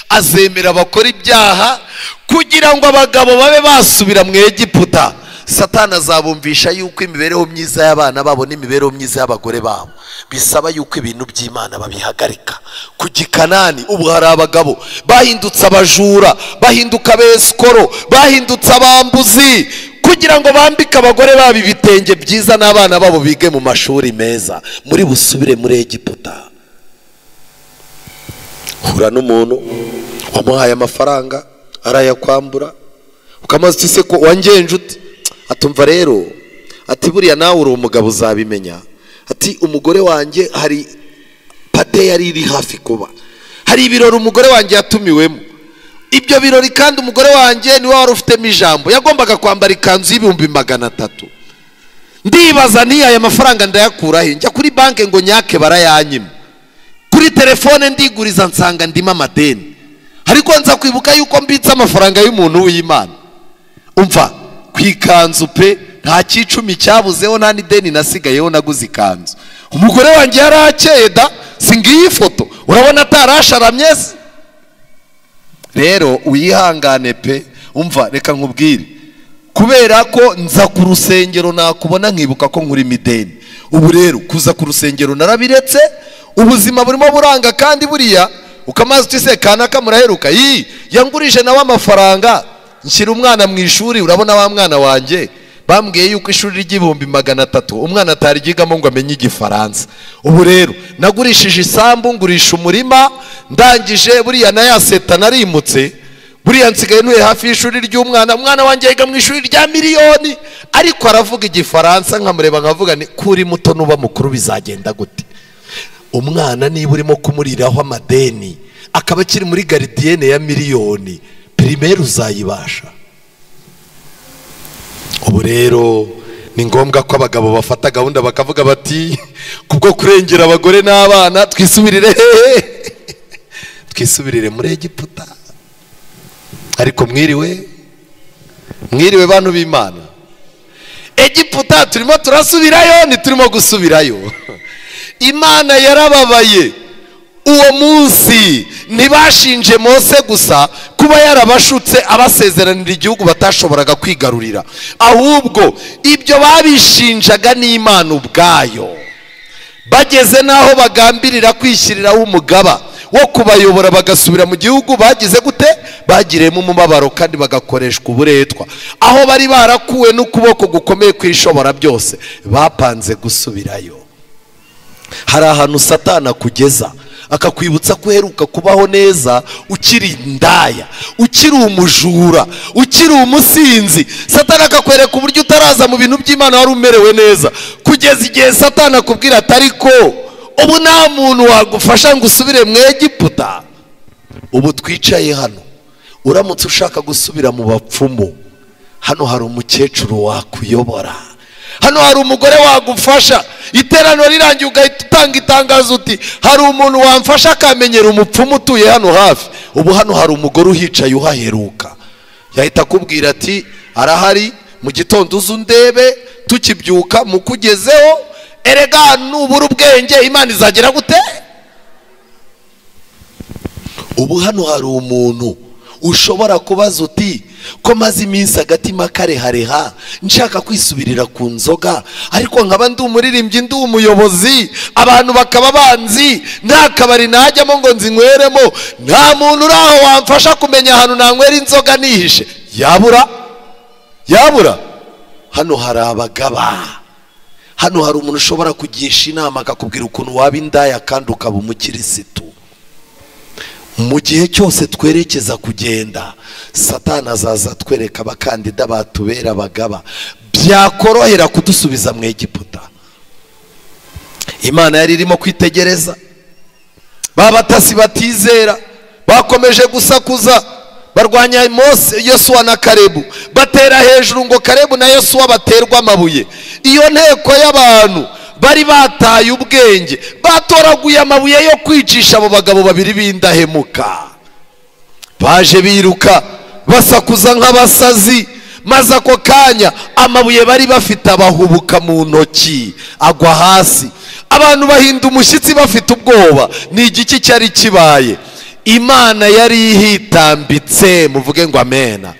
azemera abakora ibyaha kugira ngo abagabo babe basubira mu Egiputa. Satani azabumvisha yuko imibereho myiza y'abana babo n'imibereho myiza y'abagore babo bisaba yuko ibintu by'Imana babihagarika. Ku Gikanani ubu hari abagabo bahindutse abajura, bahinduka besikoro, bahindutse abambuzi, kugira ngo bambike abagore babo ibitenge byiza n'abana babo bige mu mashuri meza. Muri busubire muri Egiputa. Hura n'umuntu wamuhaye amafaranga arayakwambura, ukamaze utise ko wangenje ute? Atumva rero, ati buriya nawe uri umugabo uzabimenya. Ati umugore wanjye hari pate yari iri hafi kuba, hari ibirori umugore wanjye yatumiwemo. Ibyo birori kandi umugore wanjye niwe wari ufitemo ijambo, yagombaga kwambara ikanzu y'ibihumbi 300. Ndibaza nti aya mafaranga ndayakura he? Njya kuri banke ngo nyake barayanyima, kuri telefone ndiguriza nsanga ndimo amadeni. ariko nza kwibuka yuko mbitse amafaranga y'umuntu w'Imana. Umva kwikanzu pe nta cyicumi cyabuzeho, nta n'ideni nasigayeho, naguze ikanzu. Umugore wanjye yarakeye da, singiye ifoto urabona atarasharamye. Rero uyihangane pe. Umva reka nkubwire, kubera ko nza ku rusengero nakubona nkibuka ko nkuri mideni. Ubu rero kuza ku rusengero narabiretse, ubuzima burimo buranga, kandi buriya ukamaze utise kanaka muraheruka yangurije nawe amafaranga nshyira umwana mu ishuri. Urabona wa mwana wanjye bambwiye yuko ishuri ry'ibihumbi 300 umwana atari gigamo ngo amenye igifaransa. Ubu rero nagurishije isambu, ngurisha umurima, ndangije buriya na ya seta narimutse, buriya nsigaye ntuye hafi y'ishuri ry'umwana. Umwana wanjye yiga mu ishuri rya miliyoni, ariko aravuga igifaransa, nkamureba nkavuga ni kuri muto nuba mukuru bizagenda gute? Umwana niba urimo kumuriraho amadeni akaba akiri muri garidiyene ya miliyoni, primaire uzayibasha? Ubu rero ni ngombwa ko abagabo bafata gahunda bakavuga bati kubwo kurengera abagore n'abana twisubirire muri Egiputa. Ariko mwiriwe bantu b'Imana, Egiputa turimo turasubirayo, ntiturimo gusubirayo. Imana yarababaye uwo munsi, ntibashinje Mose gusa kuba yarabashutse abasezeranira igihugu batashoboraga kwigarurira, ahubwo ibyo babishinjaga n'Imana ubwayo. Bageze naho bagambirira kwishyiriraho umugaba wo kubayobora bagasubira mu gihugu, bagize gute? Bagiremo umubabaro kandi bagakoreshwa uburetwa. Aho bari barakuwe n'ukuboko gukomeye kwishobora byose, bapanze gusubirayo. Hari ahantu Satana kugeza akakwibutsa ko uheruka kubaho neza ukiri indaya, ukiri umujura, ukiri umusinzi. Satana akakwereka uburyo utaraza mu bintu by'Imana wari umerewe neza, kugeza igihe Satana akubwira ati ariko ubu nta muntu wagufasha ngo usubire mu Egiputa. Ubu twicaye hano, uramutse ushaka gusubira mu bapfumu, hano hari umukecuru wakuyobora, hano hari umugore wagufasha. Iteraniro rirangiye ugahita utanga itangazo uti hari umuntu wamfasha akamenyera umupfumu utuye hano hafi. Ubu hano hari umugore uhicaye uhaheruka, yahita akubwira ati arahari, mu gitondo uze undebe, tukibyuka mukugezeho, erega nubura ubwenge Imana izagera gute? Ubu hano hari umuntu ushobora kubaza uti ko maze iminsi agatima karehareha nshaka kwisubirira ku nzoga, ariko nkaba ndi umuririmbyi, ndi umuyobozi, abantu bakaba banzi, nta kabari najyamo ngo nzinyweremo, nta muntu uraho wamfasha kumenya ahantu nanywera inzoga nihishe. Yabura hano hari abagaba, hano hari umuntu ushobora kugisha inama akakubwira ukuntu waba indaya kandi ukaba umukirisitu. Mu gihe cyose twerekeza kugenda, Satana azaza twereka abakandida batubera abagaba, byakorohera kudusubiza mu Egiputa. Imana yari irimo kwitegereza babatasi batizera, bakomeje gusakuza barwanya Mose, Yosuwa na Kalebu, batera hejuru ngo Kalebu na Yosuwa baterwa amabuye. Iyo nteko y'abantu bari bataye ubwenge, batoraguye amabuye yo kwicisha abo bagabo babiri b'indahemuka. Baje biruka basakuza nk'abasazi, maze ako kanya amabuye bari bafite abahubuka mu ntoki, agwa hasi. Abantu bahinda umushyitsi bafite ubwoba. Ni igiki cyari kibaye? Imana yari ihitambitse, muvuge ngo amena.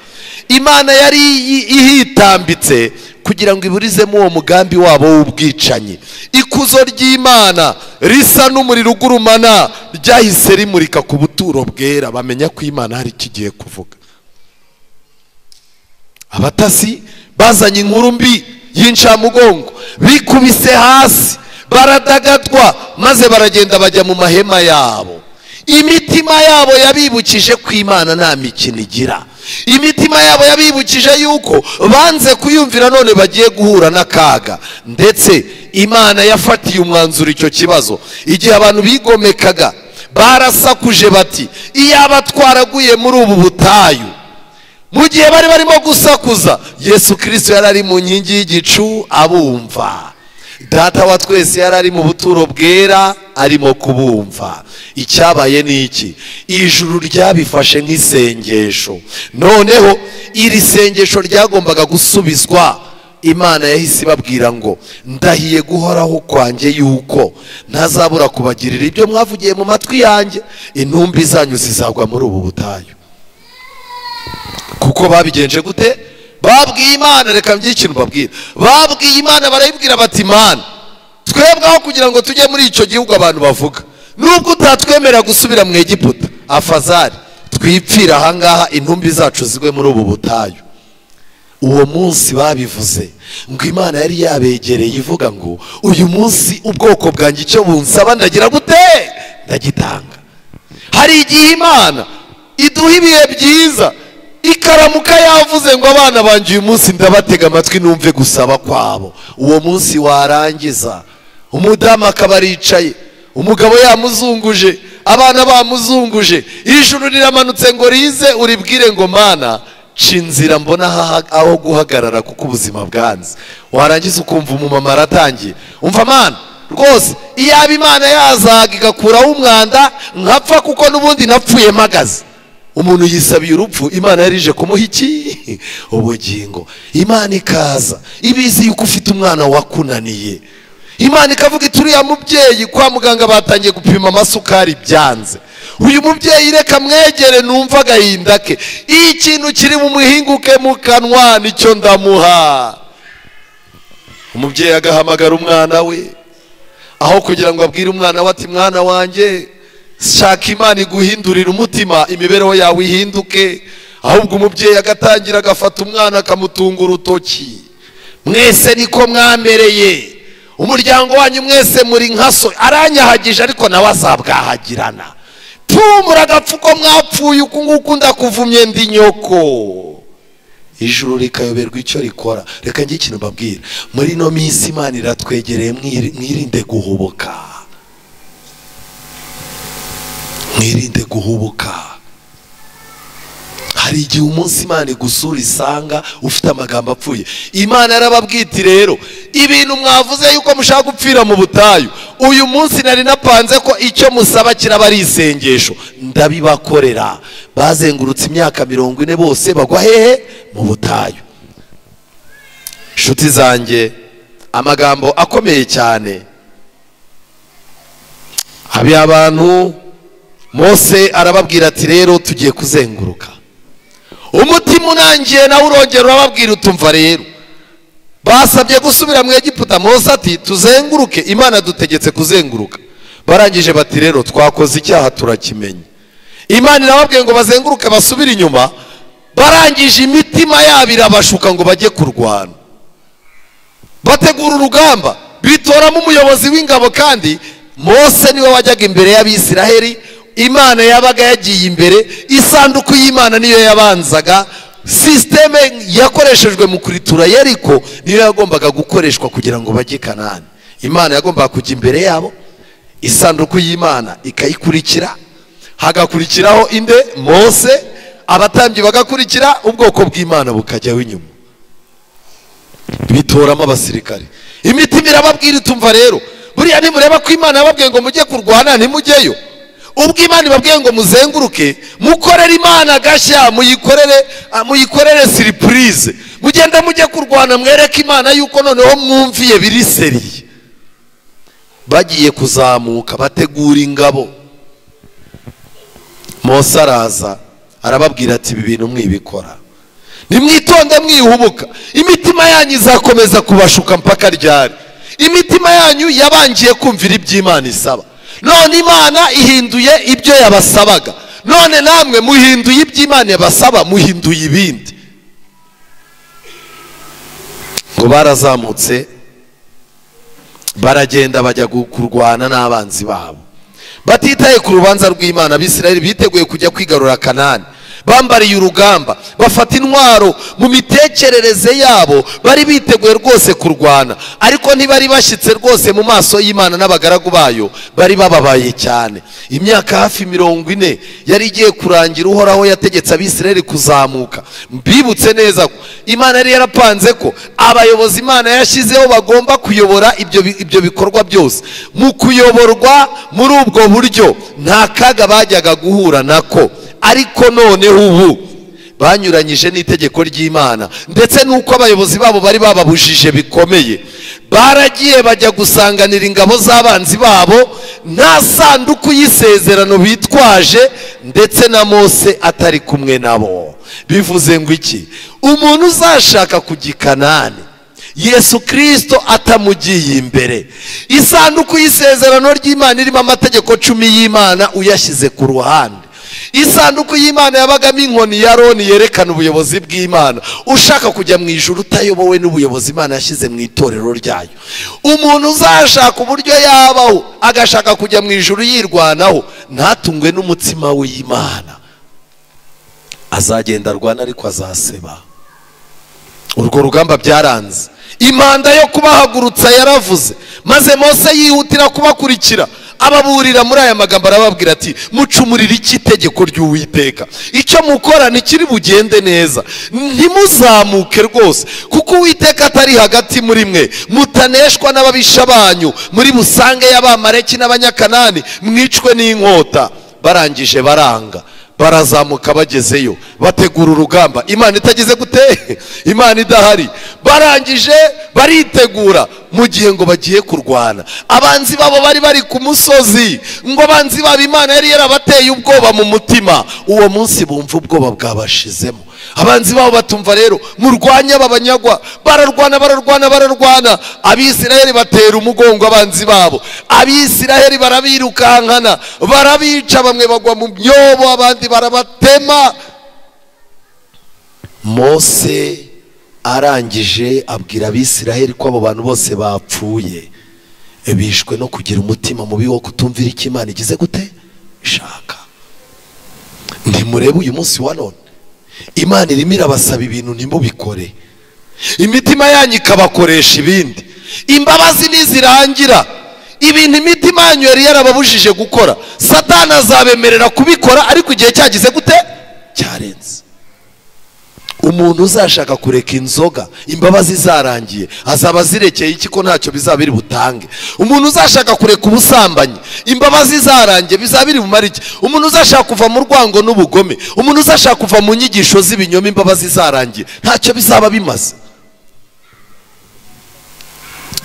Imana yari ihitambitse kugira ngo iburizemo uwo mugambi wabo w'ubwicanyi. Ikuzo ry'Imana risa n'umuriro ugurumana ryahise rimurika ku buturo bwera, bamenya ko Imana hari kigiye kuvuga. Abatasi bazanye inkuru mbi y'incamugongo, bikubise hasi, baradagadwa, maze baragenda bajya mu mahema yabo. Imitima yabo yabibukije ko Imana nta mikino igira. Imitima yabo yabibukije yuko banze kuyumvira, none bagiye guhura n'akaga. Ndetse Imana yafatiye umwanzuro icyo kibazo. Igihe abantu bigomekaga, barasakuje bati iyaba twaraguye muri ubu butayu. Mu gihe bari barimo gusakuza, Yesu Kristo yari ari mu nkingi y'igicu abumva. data wa twese yari ari mu buturo bwera arimo kubumva. Icyabaye ni iki? Ijuru ryabifashe nk'isengesho. Noneho iri sengesho ryagombaga gusubizwa. Imana yahise ibabwira ngo ndahiye guhoraho kwanjye yuko ntazabura kubagirira ibyo mwavugiye mu matwi yanjye, intumbi zanyu zizagwa muri ubu butayu. Kuko babigenje gute? Babwiye Imana, reka mbyike ikintu babwira. Babwiye Imana barayibwira bati Imana, twebweho kugira ngo tujye muri icyo gihugu abantu bavuga, nubwo utatwemerera gusubira mu Egiputa, afazari twipfira ahangaha intumbi zacu zigwe muri ubu butayu. Uwo munsi babivuze ngo Imana yari yabegereye ivuga ngo uyu munsi ubwoko bwanjye icyo bunsaba ndagira gute? Ndagitanga. Hari igihe Imana iduha ibihe byiza ikaramuka yavuze ngo abana banjye uyu munsi ndabatega amatwi numve gusaba kwabo. Uwo munsi warangiza umudamu akaba aricaye, umugabo yamuzunguje, abana bamuzunguje, ijuru riramanutse ngo rize uribwire ngo Mana cinzira mbona aho guhagarara kuko ubuzima bwanze. Warangiza ukumva umumama aratangiye, umva Mana rwose iyaba Imana yazaga igakuraho umwanda nkapfa kuko n'ubundi napfuye mpagaze. Umuntu yisabiye urupfu, Imana yarije kumuha iki? Ubugingo. Imana ikaza ibizi yuko ufite umwana wakunaniye. Imana ikavuga iti uriya mubyeyi kwa muganga batangiye gupima amasukari byanze, uyu mubyeyi reka mwegere numva agahinda ke, iyi kintu kiri mu muhinguke mu kanwa nicyo ndamuha. Umubyeyi agahamagara umwana we, aho kugira ngo abwire umwana we ati mwana wanjye shaka Imana iguhindurira umutima imibereho yawe ihinduke, ahubwo umubyeyi agatangira agafata umwana akamutunga urutoki. Mwese niko mwambereye, umuryango wanyu mwese muri nkaso, aranyahagije ariko nawe azabwahagirana. Tumura agapfuko mwapfuye uku nguku ndakuvumye ndi nyoko. Ijuru rikayoberwa icyo rikora. Reka njye ikintu mbabwira, muri no minsi Imana iratwegereye, mwirinde guhubuka. Mwirinde guhubuka. Hari igihe umunsi Imana igusura isanga ufite amagambo apfuye. Imana yarababwiti rero ibintu mwavuze yuko mushaka gupfira mu butayu, uyu munsi nari napanze ko icyo musaba kiraba ari isengesho, ndabibakorera. Bazengurutse imyaka 40 bose bagwa hehe? Mu butayu. Shuti zanjye, amagambo akomeye cyane. Habi abantu Mose arababwira ati rero tugiye kuzenguruka. Umutima unangiye nawe urongera urababwira utumva rero basabye gusubira mu Egiputa. Mose ati tuzenguruke, Imana dutegetse kuzenguruka. Barangije bati rero twakoze icyaha turakimenye. Imana irababwiye ngo bazenguruke basubire inyuma. Barangije imitima yabo irabashuka ngo bajye kurwana. Bategura urugamba, bitoramo umuyobozi w'ingabo, kandi Mose niwe wajyaga imbere y'Abisiraheli. Imana yabaga yagiye imbere, isanduku y'Imana niyo yabanzaga. Systeme yakoreshejwe mu kuritura Yeriko niyo yagombaga gukoreshwa kugira ngo bajye Kanani. Imana yagombaga kujya imbere yabo, isanduku y'Imana ikayikurikira, hagakurikiraho inde? Mose. Abatambyi bagakurikira, ubwoko bw'Imana bukajyaho inyuma. Bitoramo abasirikare. Imitima irababwira itumva rero buriya nimureba ko Imana yababwiye ngo mujye kurwana ntimujyeyo. Ubwo Imana ibabwiye ngo muzenguruke, mukorere Imana gashya, muyikorere surprise, mugende mujye kurwana, mwereke Imana yuko noneho mwumviye biri seriye. Bagiye kuzamuka bategura ingabo. Mose araza arababwira ati ibi bintu mwibikora, nimwitonde mwihubuka, imitima yanyu izakomeza kubashuka mpaka ryari? Imitima yanyu yabangiye kumvira iby'Imana isaba, none Imana ihinduye ibyo yabasabaga, none namwe muhinduye iby'Imana yabasaba, muhinduye ibindi. Ngo barazamutse baragenda bajya kurwana n'abanzi babo, batitaye ku rubanza rw'Imana. Abisirayeli biteguye kujya kwigarura Kanani, bambariye urugamba, bafata intwaro mu mitekerereze yabo, bari biteguye rwose kurwana, ariko ntibari bashyitse rwose mu maso y'Imana n'abagaragu bayo, bari bababaye cyane. Imyaka hafi 40 yari igiye kurangira Uhoraho yategetse Abisirayeli kuzamuka. Mbibutse neza ko Imana yari yarapanze ko abayobozi Imana yashyizeho bagomba kuyobora ibyo bikorwa byose. Mu kuyoborwa muri ubwo buryo nta kaga bajyaga guhura nako, ariko noneho ubu banyuranyije n'itegeko ry'Imana, ndetse nuko abayobozi babo bari bababujije bikomeye. Baragiye bajya gusanganira ingabo z'abanzi babo, nta sanduku y'isezerano bitwaje, ndetse na Mose atari kumwe nabo. Bivuze ngo iki? Umuntu uzashaka kujya i Kanani, Yesu Kristo atamugiye imbere, isanduku y'isezerano ry'Imana irimo amategeko 10 y'Imana uyashyize ku ruhande, isanduku y'Imana yabagamo inkoni ya Aroni yerekana ubuyobozi bw'Imana, ushaka kujya mu ijuru utayobowe n'ubuyobozi Imana yashyize mu itorero ryayo. Umuntu uzashaka uburyo yabaho agashaka kujya mu ijuru yirwanaho, ntatungwe n'umutsima w'Imana, azagenda arwana ariko azaseba. Urwo rugamba byaranze, impanda yo kubahagurutsa yaravuze, maze Mose yihutira kubakurikira, ababurira muri aya magambo, arababwira ati mucumurira iki itegeko ry'Uwiteka, icyo mukora ntikiri bugende neza, ntimuzamuke rwose, kuko Uwiteka atari hagati muri mwe, mutaneshwa n'ababisha banyu, muri busange y'Abamaleki n'Abanyakanani, mwicwe n'inkota. Barangije baranga, barazamuka, bagezeyo bategura urugamba. Imana itagize gute? Imana idahari. Barangije baritegura, mu gihe ngo bagiye kurwana, abanzi babo bari ku musozi, ngo abanzi babo Imana yari yarabateye ubwoba mu mutima. Uwo munsi bumva ubwoba bwabashizemo, abanzi babo batumva rero murwanya babanyagwa. Bararwana, Abisirayeli batera umugongo abanzi babo, Abisirayeli barabirukankana, barabica, bamwe bagwa mu myobo, abandi barabatema. Mose arangije abwira Abisirayeli ko abo bantu bose bapfuye, bishwe no kugira umutima mubi wo kutumvira icyo Imana igize gute ishaka. Ntimurebe uyu munsi wa none Imana irimo irabasaba ibintu ntimubikore, imitima yanyu ikabakoresha ibindi. Imbabazi nizirangira, ibintu imitima yanyu yari yarababujije gukora, Satani azabemerera kubikora, ariko igihe cyagize gute? Cyarenze. Umuntu uzashaka kureka inzoga, imbabazi zarangiye, azaba zirekeye iki ko ntacyo bizaba biri butange? Umuntu uzashaka kureka ubusambanyi, imbabazi zarangiye, bizaba biri bumara iki? Umuntu uzashaka kuva mu rwango n'ubugome, umuntu uzashaka kuva mu nyigisho z'ibinyoma, imbabazi zarangiye, ntacyo bizaba bimaze.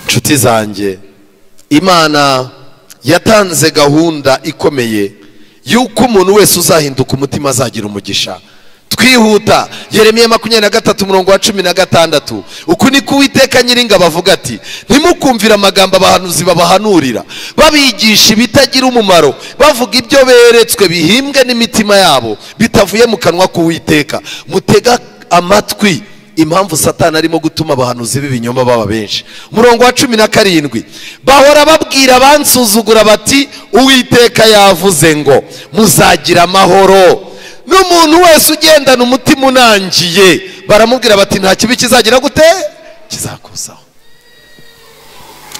Nshuti zanjye, Imana yatanze gahunda ikomeye yuko umuntu wese uzahinduka umutima azagira umugisha. Twihuta, Yeremiya 23:16, uku niko Uwiteka Nyiringabo avuga ati, ntimukumvira amagambo abahanuzi babahanurira, babigisha ibitagira umumaro, bavuga ibyo beretswe bihimbwe n'imitima yabo, bitavuye mu kanwa k'Uwiteka. Mutega amatwi impamvu Satani arimo gutuma abahanuzi b'ibinyoma baba benshi. Umurongo wa 17, bahora babwira bansuzugura bati, Uwiteka yavuze ngo muzagira amahoro. N'umuntu wese ugendana umutima unangiye, baramubwira bati nta kibi kizagira gute? Kizakuzaho.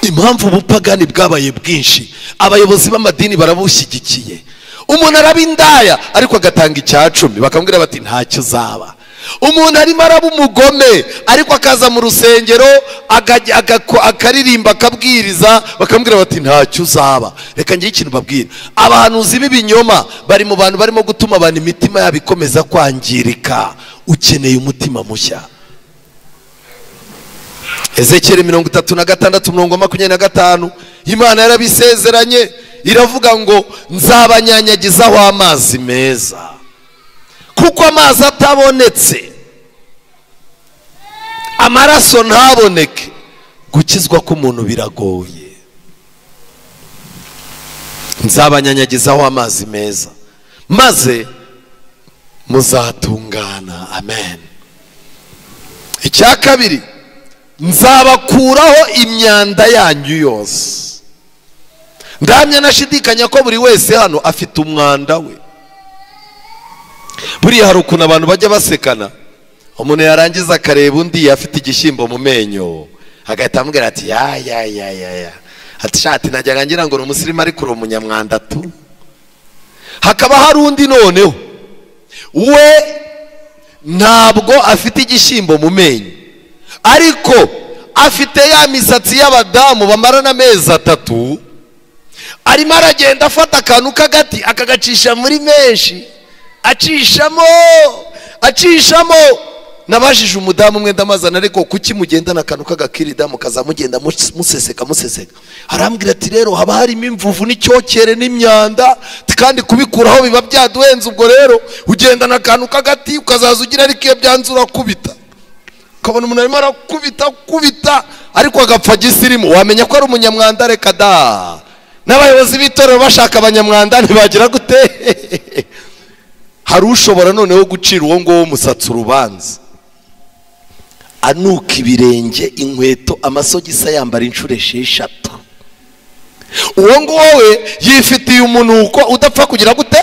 Impamvu ubupagani bwabaye bwinshi, abayobozi b'amadini barabushyigikiye. Umuntu araba indaya ariko agatanga icya 10, bakamubwira bati ntacyo uzaba. Umuntu arimo araba umugome ariko akaza mu rusengero akaririmba akabwiriza, bakamubwira bati ntacyo uzaba. Reka ngiye ikintu babwira, abahanuzi b'ibinyoma bari mu bantu barimo gutuma abantu imitima yabo ikomeza kwangirika. Ukeneye umutima mushya. Ezekiel 36:25, Imana yarabisezeranye, iravuga ngo nzabanyanyagizaho amazi meza. Kuko amazi atabonetse, amaraso ntaboneke, gukizwa k'umuntu biragoye. Nzabanyanyagizaho amazi meza, maze muzatungana. Amen. Icya kabiri, nzabakuraho imyanda yanyu yose. Ndamya nashidikanya ko buri wese hano afite umwanda we. buriya hari ukuntu abantu bajya basekana, umuntu yarangiza akareba undi afite igishyimbo mu menyo agahita amubwira ati ya ati shati najyaga ngira ngo ni umusirimu ariko uri umunyamwanda tu. Hakaba hari undi noneho we ntabwo afite igishyimbo mu menyo ariko afite ya misatsi y'abadamu bamarana amezi 3, arimo aragenda afata akantu k'agati akagacisha muri menshi acishamo. Nabajije umudamu umwe ndamazana, ariko kuki mugendana akantu k'agakirida mukazamugenda museseka. Arambwira ati rero haba harimo imvuvu n'icyokere n'imyanda, kandi kubikuraho biba byaduhenze. Ubwo rero ugendana akantu k'agati ukazaza ugira ariko iyo byanze urakubita, ukabona umuntu arimo arakubita ariko agapfa gisirimu, wamenya ko ari umunyamwanda. Reka da, n'abayobozi b'itorero bashaka abanyamwanda ntibagira gute. Hari ushobora noneho gucira uwo nguwo umusatsi urubanza, anuka ibirenge, inkweto, amasogisi yambara inshuro 6. Uwo nguwo we yifitiye umunuko udapfa kugira gute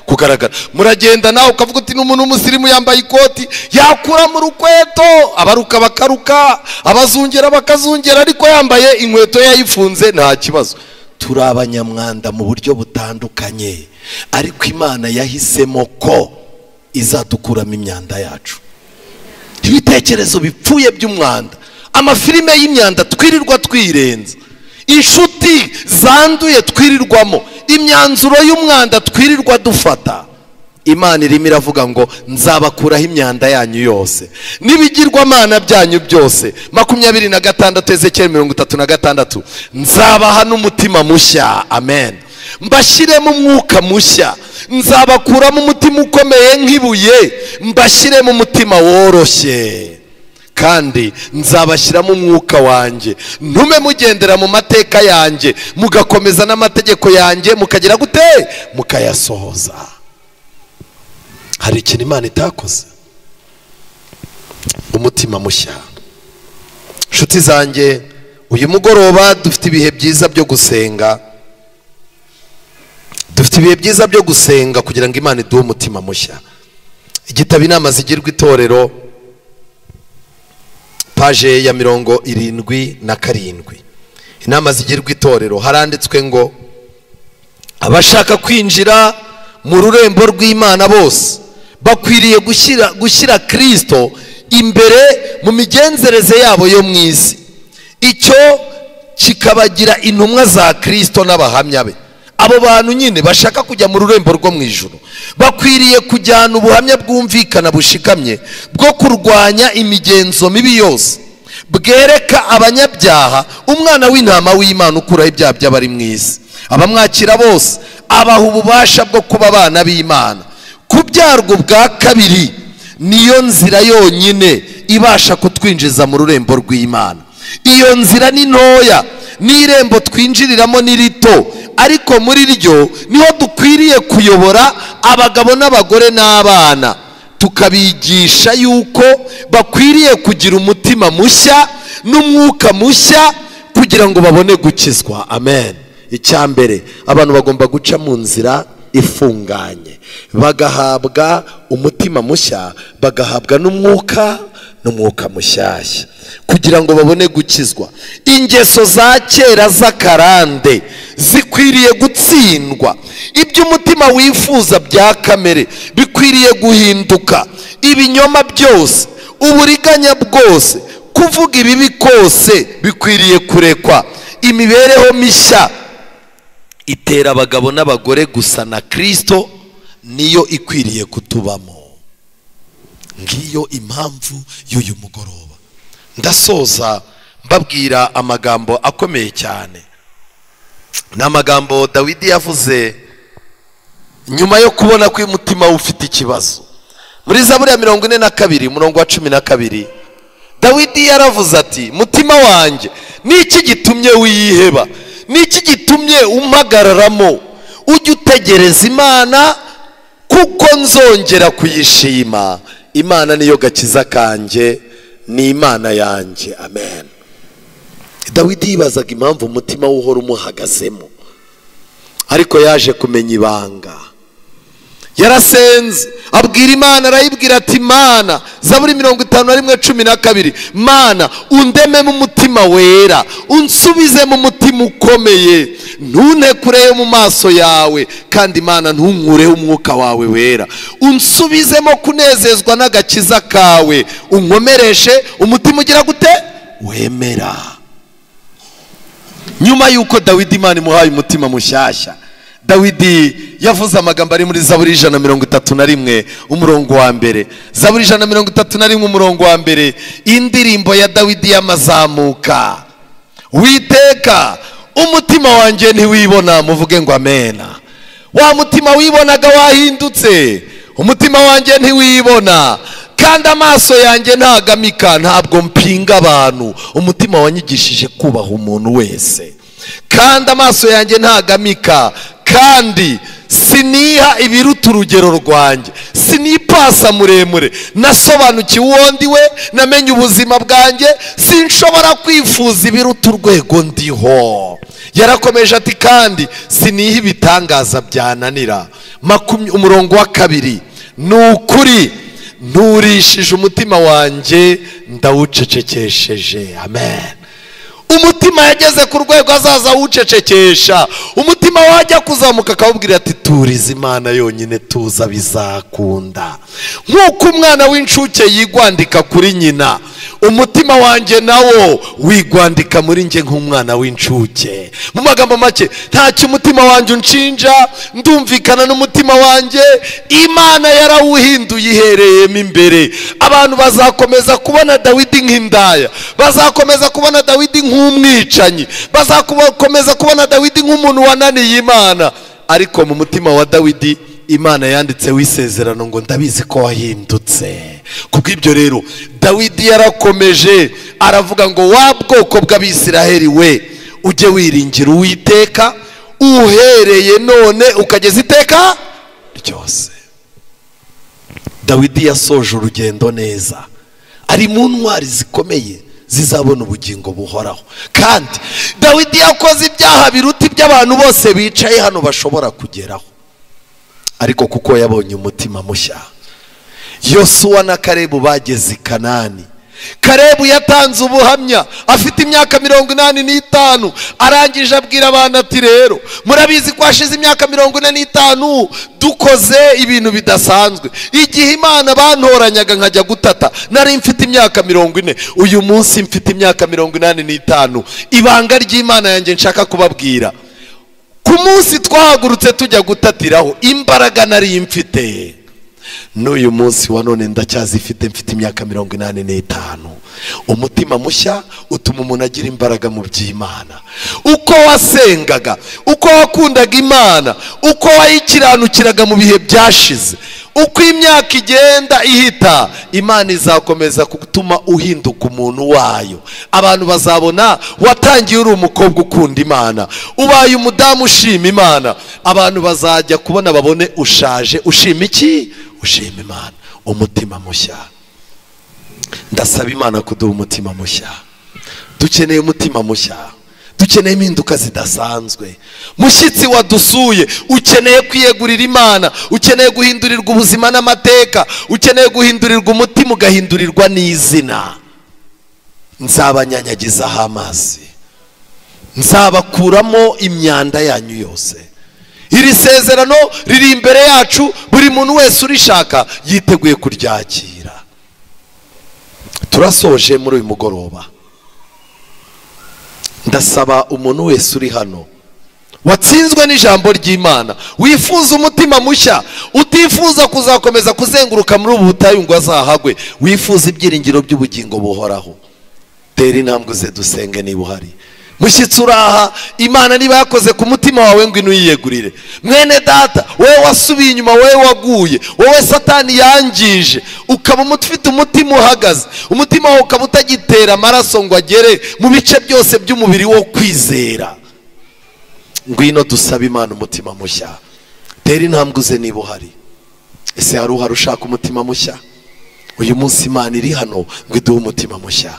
kugaragara. Muragenda nawe ukavuga uti n'umuntu w'umusirimu yambaye ikoti, yakura mu rukweto, abaruka bakaruka, abazungera bakazungera, ariko yambaye inkweto yayifunze nta kibazo. Turi abanyamwanda mu buryo butandukanye, ariko Imana yahisemo ko izadukuramo imyanda yacu. Ibitekerezo bipfuye by'umwanda, amafilime y'imyanda twirirwa twirenza, inshuti zanduye twirirwamo, imyanzuro y'umwanda twirirwa dufata. Imana irimo iravuga ngo nzabakuraho imyanda yanyu yose n'ibigirwamana byanyu byose. 26 Ezekiel 36, nzabaha n'umutima mushya. Amen. Mbashyiremo umwuka mushya, nzabakuramo umutima ukomeye nk'ibuye, mbashyiremo umutima woroshye, kandi nzabashyiramo umwuka wanjye, ntume mugendera mu mateka yanjye, mugakomeza n'amategeko yanjye, mukagira gute mukayasohoza. Hari ikintu Imana itakoze? Umutima mushya. Nshuti zanjye, uyu mugoroba dufite ibihe byiza byo gusenga, kugira ngo Imana iduhe umutima mushya. Igitabo Inama Zigirwa Itorero, paje ya 77. Inama Zigirwa Itorero, haranditswe ngo abashaka kwinjira mu rurembo rw'Imana bose bakwiriye gushyira Kristo imbere mu migenzereze yabo yo mu isi. Icyo kikabagira intumwa za Kristo n'abahamya be. Abo bantu nyine bashaka kujya mu rurembo rwo mu ijuru bakwiriye kujyana ubuhamya bwumvikana bushikamye bwo kurwanya imigenzo mibi yose, bwereka abanyabyaha umwana w'intama w'Imana ukuraho ibyaha by'abari mu isi. Abamwakira bose abaha ububasha bwo kuba abana b'Imana. Kubyarwa bwa kabiri niyo nzira yonyine ibasha kutwinjiza mu rurembo rw'Imana. Iyo nzira ni ntoya, n'irembo twinjiriramo ni rito, ariko muri ryo niho dukwiriye kuyobora abagabo n'abagore n'abana, tukabigisha yuko bakwiriye kugira umutima mushya n'umwuka mushya kugira ngo babone gukizwa. Amen. Icyambere, abantu bagomba guca mu nzira ifunganye, bagahabwa umutima mushya, bagahabwa n'umwuka mushyashya kugira ngo babone gukizwa. Ingeso za kera z'akarande zikwiriye gutsindwa, iby'umutima wifuza bya kamere bikwiriye guhinduka. Ibinyoma byose, uburiganya bwose, kuvuga ibibi kose bikwiriye kurekwa. Imibereho mishya itera abagabo n'abagore gusa na Kristo, niyo ikwiriye kutubamo. Ngiyo impamvu y'uyu mugoroba. Ndasoza mbabwira amagambo akomeye cyane. N'amagambo Dawidi yavuze nyuma yo kubona ko umutima ufite ikibazo. Muri Zaburi ya 42 umurongo wa 12, Dawidi yaravuze ati, mutima wanjye niki gitumye wiyiheba, niki gitumye umpagararamo? Ujye utegereza Imana, kuko nzongera kuyishima. Imana niyo gakiza kanjye, ni Imana yanjye. Amen. Dawidi yibazaga impamvu umutima uhora umuhagazemo, ariko yaje kumenya ibanga. yarasenze abwira Imana, arayibwira ati Mana, Zaburi 51:12, Mana undeme mu mutima wera, unsubize mu mutima ukomeye, ntunekureyo mu maso yawe, kandi Mana ntunkureho umwuka wawe wera, unsubizemo kunezezwa n'agakiza kawe, unkomereshe umutima ugira gute? Wemera. Nyuma yuko Dawidi Imana imuhaye umutima mushyashya, Dawidi yavuze amagambo ari muri Zaburi 131:1. Zaburi 131:1, indirimbo ya Dawidi y'amazamuka. Witeka, umutima wanjye ntiwibona, muvuge ngo amena. Wa mutima wibonaga wahindutse, umutima wanjye ntiwibona, kandi amaso yanjye ntagamika, ntabwo mpinga abantu. Umutima wanyigishije kubaha umuntu wese, kandi amaso yanjye ntagamika, kandi siniha ibiruta urugero rwanjye, sinipasa muremure, nasobanukiwe uwo ndiwe, namenye ubuzima bwanjye, sinshobora kwifuza ibiruta urwego ndiho. Yarakomeje ati kandi siniha ibitangaza byananira. 2 nukuri nturishije umutima wanjye, ndawucecekesheje. Amen. Umutima yageze ku rwego azaza awucecekesha. Umutima wajya kuzamuka akawubwira ati turiza Imana yonyine tuza bizakunda. Nk'uko umwana w'incuke yigwandika kuri nyina, umutima wanjye nawo wigwandika muri nge nk'umwana w'incuke. Mu magambo make, ntacyo umutima wanjye unshinja, ndumvikana n'umutima wanjye. Imana yarawuhinduye ihereyemo imbere. Abantu bazakomeza kubona Dawidi nk'indaya, bazakomeza kubona Dawidi nk'umwicanyi, bazakomeza kubona Dawidi nk'umuntu wananiye Imana, ariko mu mutima wa Dawidi Imana yanditse w'isezerano ngo ndabizi ko wahindutse. Kubw'ibyo rero Dawidi yarakomeje aravuga ngo wa bwoko bw'Abisiraheli we, ujye wiringira Uwiteka uhereye none ukageza iteka ryose. Dawidi yasoje urugendo neza, ari mu ntwari zikomeye zizabona ubugingo buhoraho. Kandi Dawidi yakoze ibyaha biruta iby'abantu bose bicaye hano bashobora kugeraho, ariko kuko yabonye umutima mushya. Yosuwa na Kalebu bageze i Kanani. Kalebu yatanze ubuhamya afite imyaka 85, arangije abwira abantu ati rero murabizi ko hashize imyaka 45 dukoze ibintu bidasanzwe. Igihe Imana bantoranyaga nkajya gutata nari mfite imyaka 40, uyu munsi mfite imyaka 85. Ibanga ry'Imana yanjye nshaka kubabwira, ku munsi twahagurutse tujya gutatiraho, imbaraga nari mfite n'uyu munsi wa none ndacyazifite, mfite imyaka 85. Umutima mushya utuma umuntu agira imbaraga mu by'Imana. Uko wasengaga, uko wakundaga Imana, uko wayikiranukiraga mu bihe byashize, uko imyaka igenda ihita, Imana izakomeza gutuma uhinduka umuntu wayo. Abantu bazabona watangiye uri umukobwa ukunda Imana, ubaye umudamu ushima Imana. Abantu bazajya kubona babone ushaje ushima iki? Ushima Imana. Umutima mushya. Ndasaba Imana kuduha umutima mushya. Dukeneye umutima mushya, dukeneye impinduka zidasanzwe. Mushyitsi wadusuye, ukeneye kwiyegurira Imana, ukeneye guhindurirwa ubuzima n'amateka, ukeneye guhindurirwa umutima, ugahindurirwa n'izina. Nzabanyanyagizaho amazi, nzabakuramo imyanda yanyu yose. Iri sezerano riri imbere yacu, buri muntu wese urishaka yiteguye kuryakira. Turasoje muri uyu mugoroba. Ndasaba umuntu wese uri hano watsinzwe n'ijambo ry'Imana, wifuza umutima mushya, utifuza kuzakomeza kuzenguruka muri ubu butayu ngo azahagwe, wifuza ibyiringiro by'ubugingo buhoraho, tera intambwe ze dusenge niba uhari. Mushyitsi uraha, Imana niba yakoze ku mutima wawe ngo inuyiyegurire. Mwene data, wowe wasubiye inyuma, wowe waguye, wowe Satani yangije, ukaba ufite umutima uhagaze, umutima wawe ukaba utagitera amaraso ngo agere mu bice byose by'umubiri wo kwizera, ngwino dusaba Imana umutima mushya. Tera intambwe ze niba uhari. Ese hari uhari ushaka umutima mushya? Uyu munsi Imana iri hano ngo iduhe umutima mushya.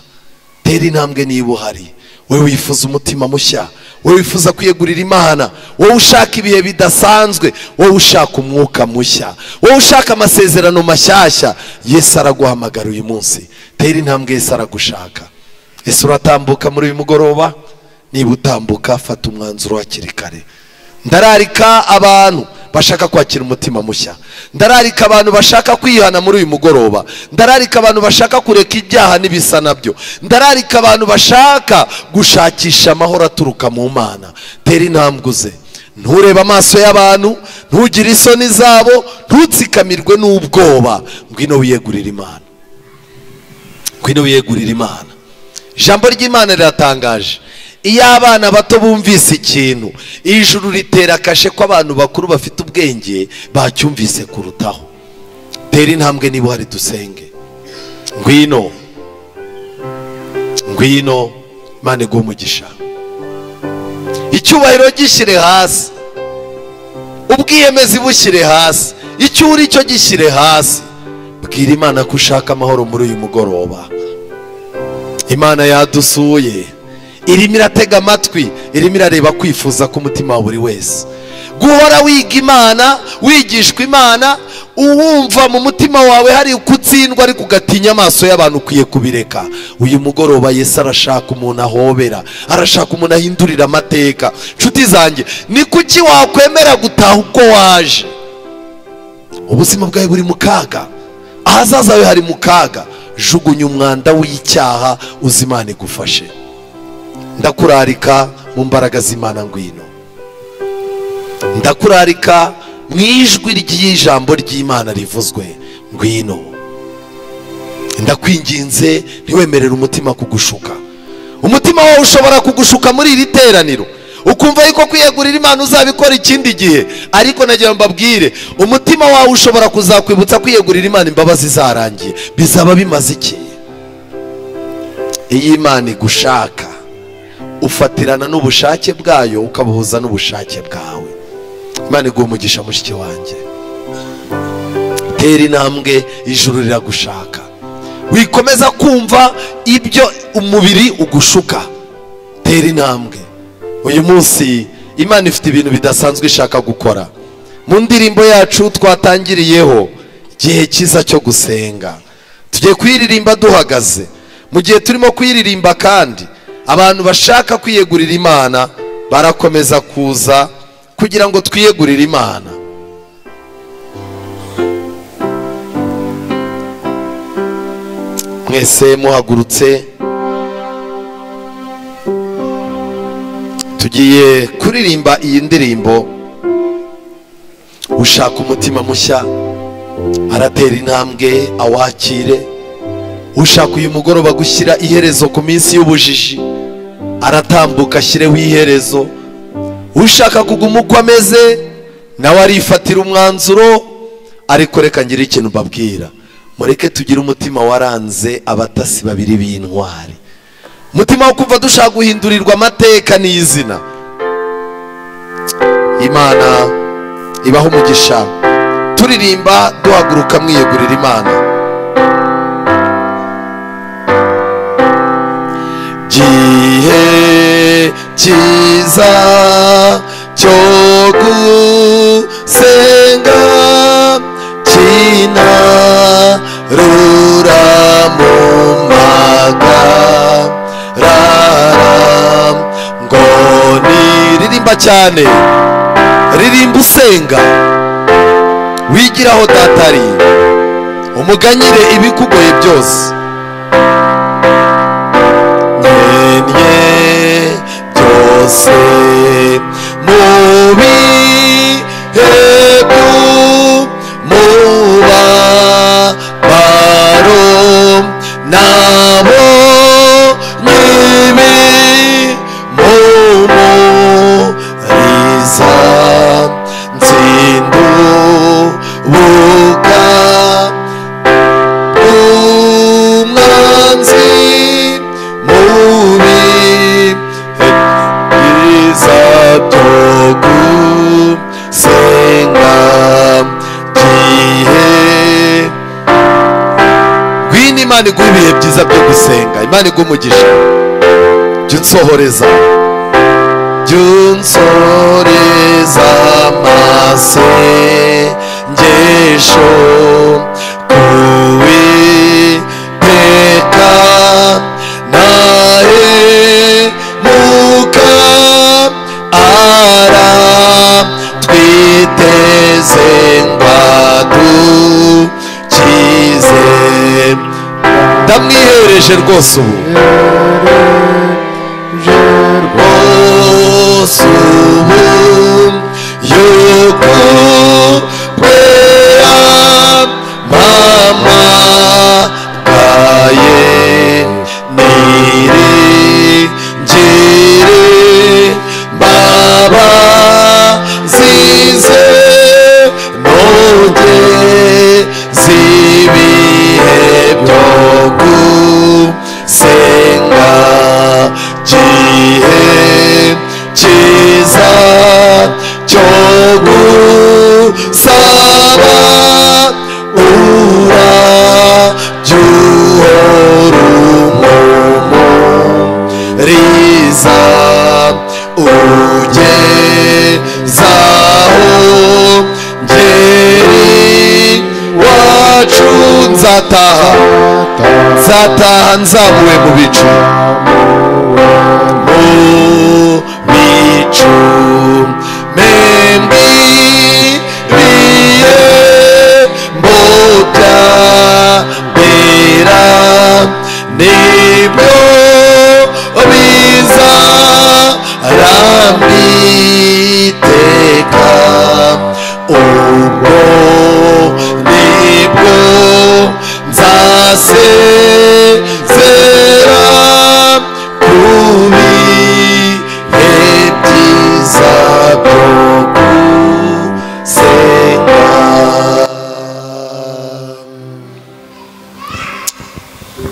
Tera intambwe niba uhari. Wewe wifuza umutima mushya, wowe wifuza kwiyegurira Imana, wowe ushaka ibihe bidasanzwe, wowe ushaka umwuka mushya, wowe ushaka amasezerano mashyashya, Yesu araguhamagara uyu munsi. Tera intambwe, Yesu aragushaka. Yesu uratambuka muri uyu mugoroba? Niba utambuka, fata umwanzuro hakiri kare. Ndararika abantu bashaka kwakira umutima mushya, ndararika abantu bashaka kwihana muri uyu mugoroba, ndararika abantu bashaka kureka ibyaha n'ibisa nabyo, ndararika abantu bashaka gushakisha amahoro aturuka mu Mana. Tera intambwe uze, nturebe amaso y'abantu, ntugire isoni zabo, ntutsikamirwe n'ubwoba. Ngwino wiyegurire Imana, ngwino wiyegurire Imana. Ijambo ry'Imana riratangaje. Iyo abana bato bumvise ikintu, ijuru ritera kashe ko abantu bakuru bafite ubwenge bacyumvise kurutaho. Tera intambwe niba hari, dusenge. Ngwino, ngwino, Imana iguhe umugisha. Icyubahiro gishyire hasi, ubwiyemezi bushyire hasi, icyo uri cyo gishyire hasi. Bwira Imana ko ushaka amahoro muri uyu mugoroba. Imana yadusuye, irimo iratega amatwi, irimo irareba kwifuza k'umutima wa buri wese. Guhora wiga Imana, wigishwa Imana, uwumva mu mutima wawe hari kutsindwa ariko ugatinya amaso y'abantu, ukwiye kubireka. Uyu mugoroba Yesu arashaka umuntu ahobera, arashaka umuntu ahindurira amateka. Nshuti zanjye, ni kuki wakwemera gutaha uko waje? Ubuzima bwawe buri mu kaga, ahazaza hawe hari mu kaga. Jugunya umwanda w'icyaha, uzi Imana igufashe. Ndakurarika mu mbaraga z'Imana, ngwino. Ndakurarika mu ijwi ry'ijambo ry'Imana rivuzwe, ngwino. Ndakwinginze ntiwemerere umutima kugushuka. Umutima wawe ushobora kugushuka muri iri teraniro, ukumva yuko kwiyegurira Imana uzabikora ikindi gihe, ariko nagira mbabwire, umutima wawe ushobora kuzakwibutsa kwiyegurira Imana imbabazi zarangiye. Bizaba bimaze iki? Iyo Imana igushaka, ufatirana n'ubushake bwayo, ukabuhuza n'ubushake bwawe. Imana iguhe umugisha mushiki wanjye. Tera intambwe, ijuru riragushaka. Wikomeza kumva ibyo umubiri ugushuka. Tera intambwe. Uyu munsi Imana ifite ibintu bidasanzwe ishaka gukora. Mu ndirimbo yacu twatangiriyeho, igihe cyiza cyo gusenga, tugiye kuyiririmba duhagaze. Mu gihe turimo kuyiririmba kandi abantu bashaka kwiyegurira Imana barakomeza kuza kugira ngo twiyegurire Imana. Mwese muhagurutse, tugiye kuririmba iyi ndirimbo. Ushaka umutima mushya aratera intambwe awakire. Ushaka uyu mugoroba gushyira iherezo ku minsi y'ubujiji aratambuka ashyireho iherezo. Ushaka kuguma uko ameze nawe arifatira umwanzuro. Ariko reka ngire ikintu mbabwira, mureke tugire umutima waranze abatasi babiri b'intwari, umutima wo kumva dushaka guhindurirwa amateka n'izina. Imana ibaho umugisha. Turirimba duhaguruka mwiyegurira Imana. Gihe cyiza cyo gusenga kinarura mu magarara, ngo niririmba cyane, ririmba usenga, wigiraho datari, umuganyire ibikugoye byose. Byose mu bihe by'umubabaro nabonye ibimumuriza, nzindubuka umwanzi mubi byo gusenga. Gihe ngwino, Imana iguha ibihe byiza byo gusenga. Imana iguha umugisha. Jya unsohoreza, jya junsoreza amasengesho kuwiteka nahemuka aratwiteze ngwadukize ndamwihereje rwose ubu yuko kwera mama gaye niringire baba zize noge zibihe byo gusenga gihe cyiza cyo gusaba urabyuhorumumuriza ugezaho ngeri wacu nzataha nzamuwe mu bicu membiriye mbobya bera nibyo biza rambiteka ubwo nibwo nzasezera kubi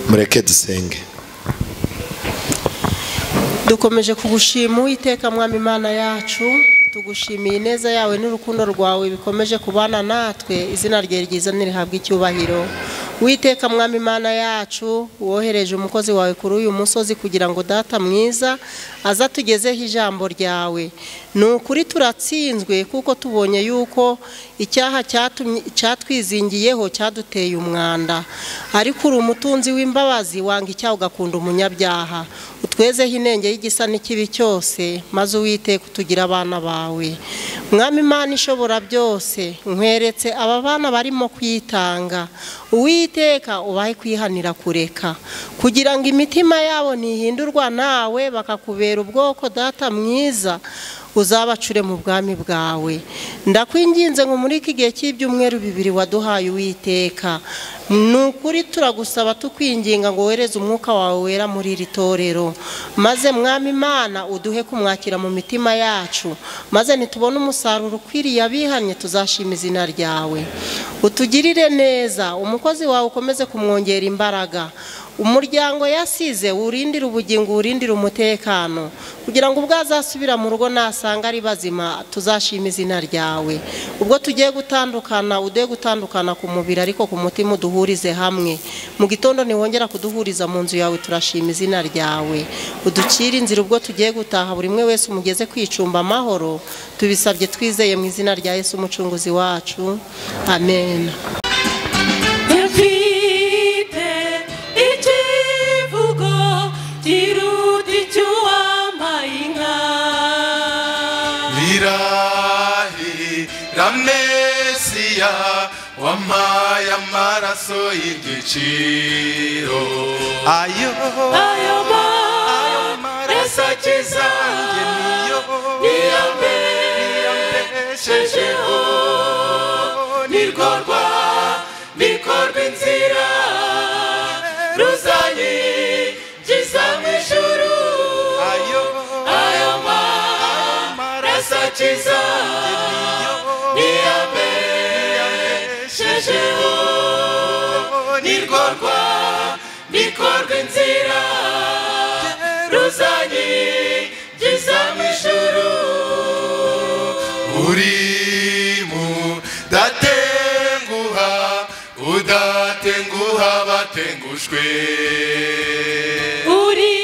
mureke dusenge. dukomeje kugushima Uwiteka mwami Imana yacu, tugushimiye ineza yawe n'urukundo rwawe bikomeje kubana natwe, izina rye ryiza nirihabwe icyubahiro. Uwiteka mwami Imana yacu, wohereje umukozi wawe kuri uyu musozi kugira ngo data mwiza aza tugezeho ijambo ryawe. Nukuri turatsinzwe kuko tubonye yuko icyaha cyatwizingiyeho cyaduteye umwanda, ariko uri umutunzi w'imbabazi, wanga icyaha ugakunda umunyabyaha. Utwezeho inenge y'igisa n'ikibi cyose, maze Uwiteka utugira abana bawe. Mwami Imana ishobora byose, nkweretse aba bana barimo kwitanga. Uwiteka ubahe kwihanira kureka, kugira ngo imitima yabo ntihindurwa nawe, bakakubera ubwoko data mwiza, uzabacure mu bwami bwawe. Ndakwinginze ngo muri iki gihe cy'ibyumweru 2 waduhaye Uwiteka, nukuri turagusaba tukwinginga ngo wereze umwuka wawe wera muri iri torero, maze mwami Imana uduhe kumwakira mu mitima yacu, maze nitubona umusaruro ukwiriye abihanye tuzashima izina ryawe. Utugirire neza, umukozi wawe ukomeze kumwongera imbaraga. Umuryango yasize urindira ubugingo, urindira umutekano, kugira ngo ubwo azasubira mu rugo nasanga ari bazima tuzashima izina ryawe. Ubwo tugiye gutandukana, uduhe gutandukana ku mubiri ariko ku mutima uduhurize hamwe. Mu gitondo niwongera kuduhuriza mu nzu yawe turashima izina ryawe. Uducire inzira ubwo tugiye gutaha, buri mwe wese umugeze kwicumba amahoro, tubisabye twizeye mu izina rya Yesu umucunguzi wacu, amen. Ramnesia wamaye amaraso y'igiciro, ayo maraso akiza niyo niyambeshejeho, nikorwa inzira ruzanyigiza mu ijuru, ayo maraso akiza nikorwa inzira ruzanyigiza mu ijuru. Uri mudatenguha, udatenguha batengushwe. Uri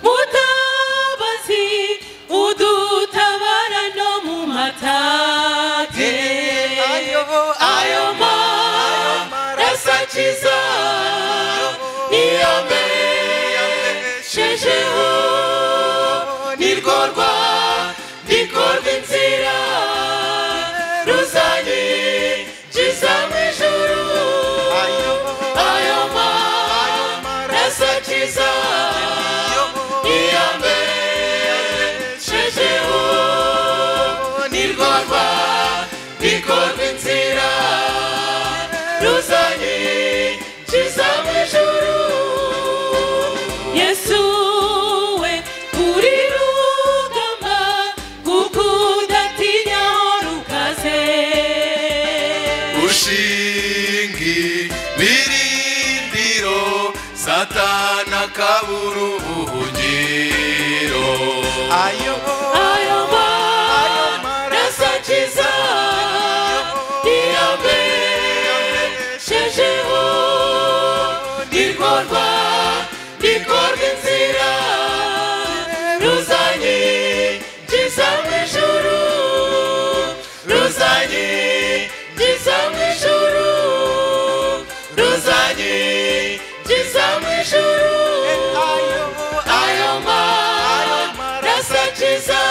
mutabazi, ayo maraso akiza niyambeshejeho nirwo rwandiko rw'inzira ruzanyinjiza mu ijuru ayo maraso akiza niyambeshejeho nirwo rwandiko rw'inzira ruzanyinjiza mu ijuru Yesu we uri rugamba kuko udatinya rukaze ushingi birindiro satana kaburu ubuhungiro ayo maraso akiza niyambeshejeho nirwo rwandiko rw'inzira ruzanyinjiza mu ijuru ruzanyinjiza mu ijuru ruzanyinjiza mu ijuru ayo maraso akiza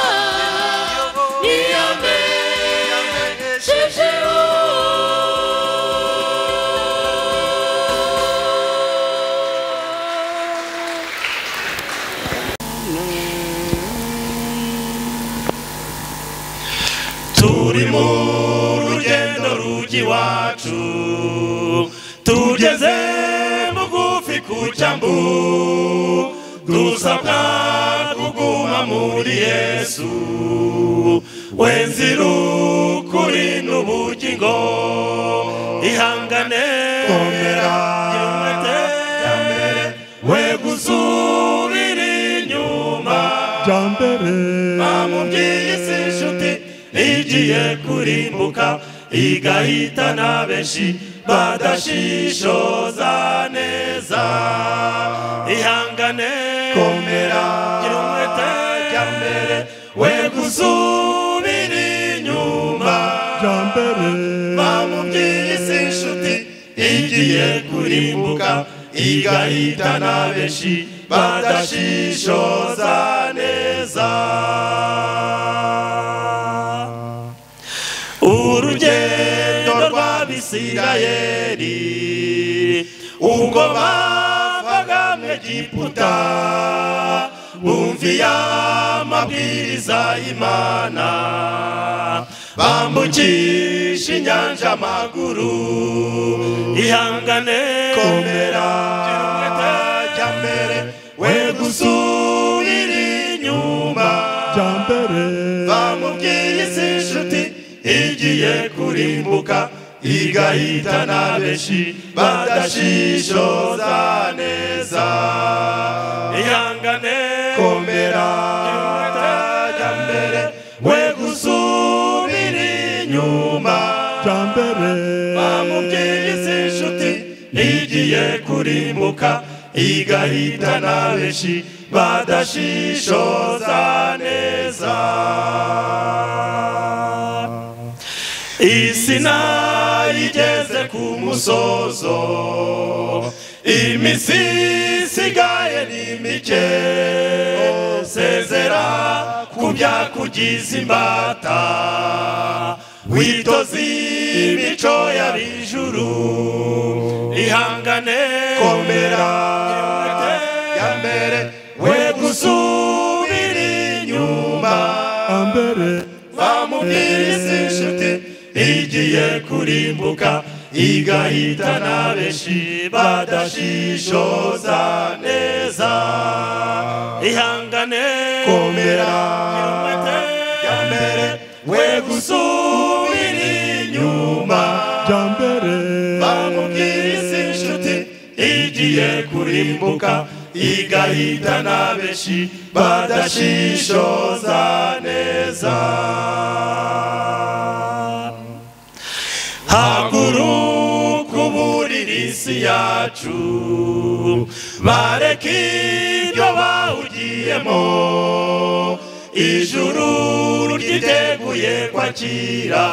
niyambeshejeho turi mu rugendo rujya iwacu tugeze bugufi ku cyambu dusabwa kuguma muri Yesu wenzira ukuri n'ubugingo ihangane komera we gusubira inyuma jambere bamubwiye isi inshuti igiye kurimbuka igahitana benshi badashishoza neza ihangane komera gira umwete jya mbere we gusubira inyuma jambere bamubwiye isi inshuti igiye kurimbuka igahitana benshi badashishoza neza urugendo rw'Abisirayeli ubwo bavaga mu Egiputa bumviye amabwiriza y'Imana bambukisha inyanja amaguru ihangane komera jya mbere we gusubira inyuma jambere bamubwiye isi inshuti igiye kurimbuka igahitana benshi badashishoza neza ihangane komera jya mbere we gusubira inyuma jambere bamubwiye isi inshuti igiye kurimbuka igahitana benshi badashishoza neza isi nayigeze ku musozo iminsi isigaye ni mike sezera ku byakugize imbata witoze imico y'ab'ijuru ihangane komera jya mbere we gusubira inyuma ambere bamubwiye isi inshuti igiye kurimbuka igahitana benshi badashishoza neza ihangane komera jya mbere we gusubira inyuma jambere bamubwiye isi inshuti igiye kurimbuka igahitana benshi badashishoza neza haguruka uburira isi yacu bareka ibyo bawugiyemo ijuru ryiteguye kwakira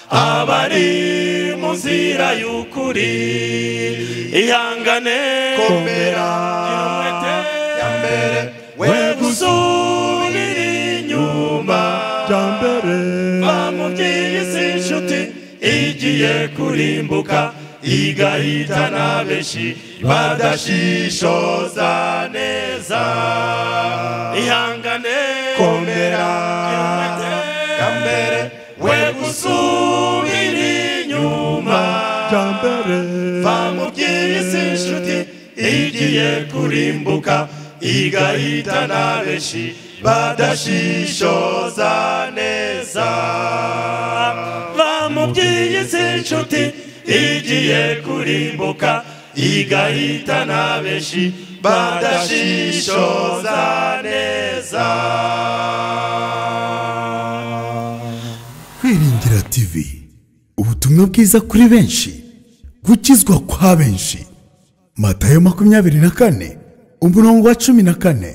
abari mu nzira y'ukuri ihangane komera gira umwete ya mbere we gusubira inyuma jambere bamubwiye isi inshuti igiye kurimbuka igahitana benshi badashishoza neza ihangane komera ya mbere we gusubira inyuma jambere bamubwiye isi inshuti igiye kurimbuka igahitana benshi badashishoza neza bamubwiye isi inshuti igiye kurimbuka igahitana benshi badashishoza neza. Kwiringira TV, ubutumwa bwiza kuri benshi, gukizwa kwa benshi. Matayo 24 umurongo wa 14.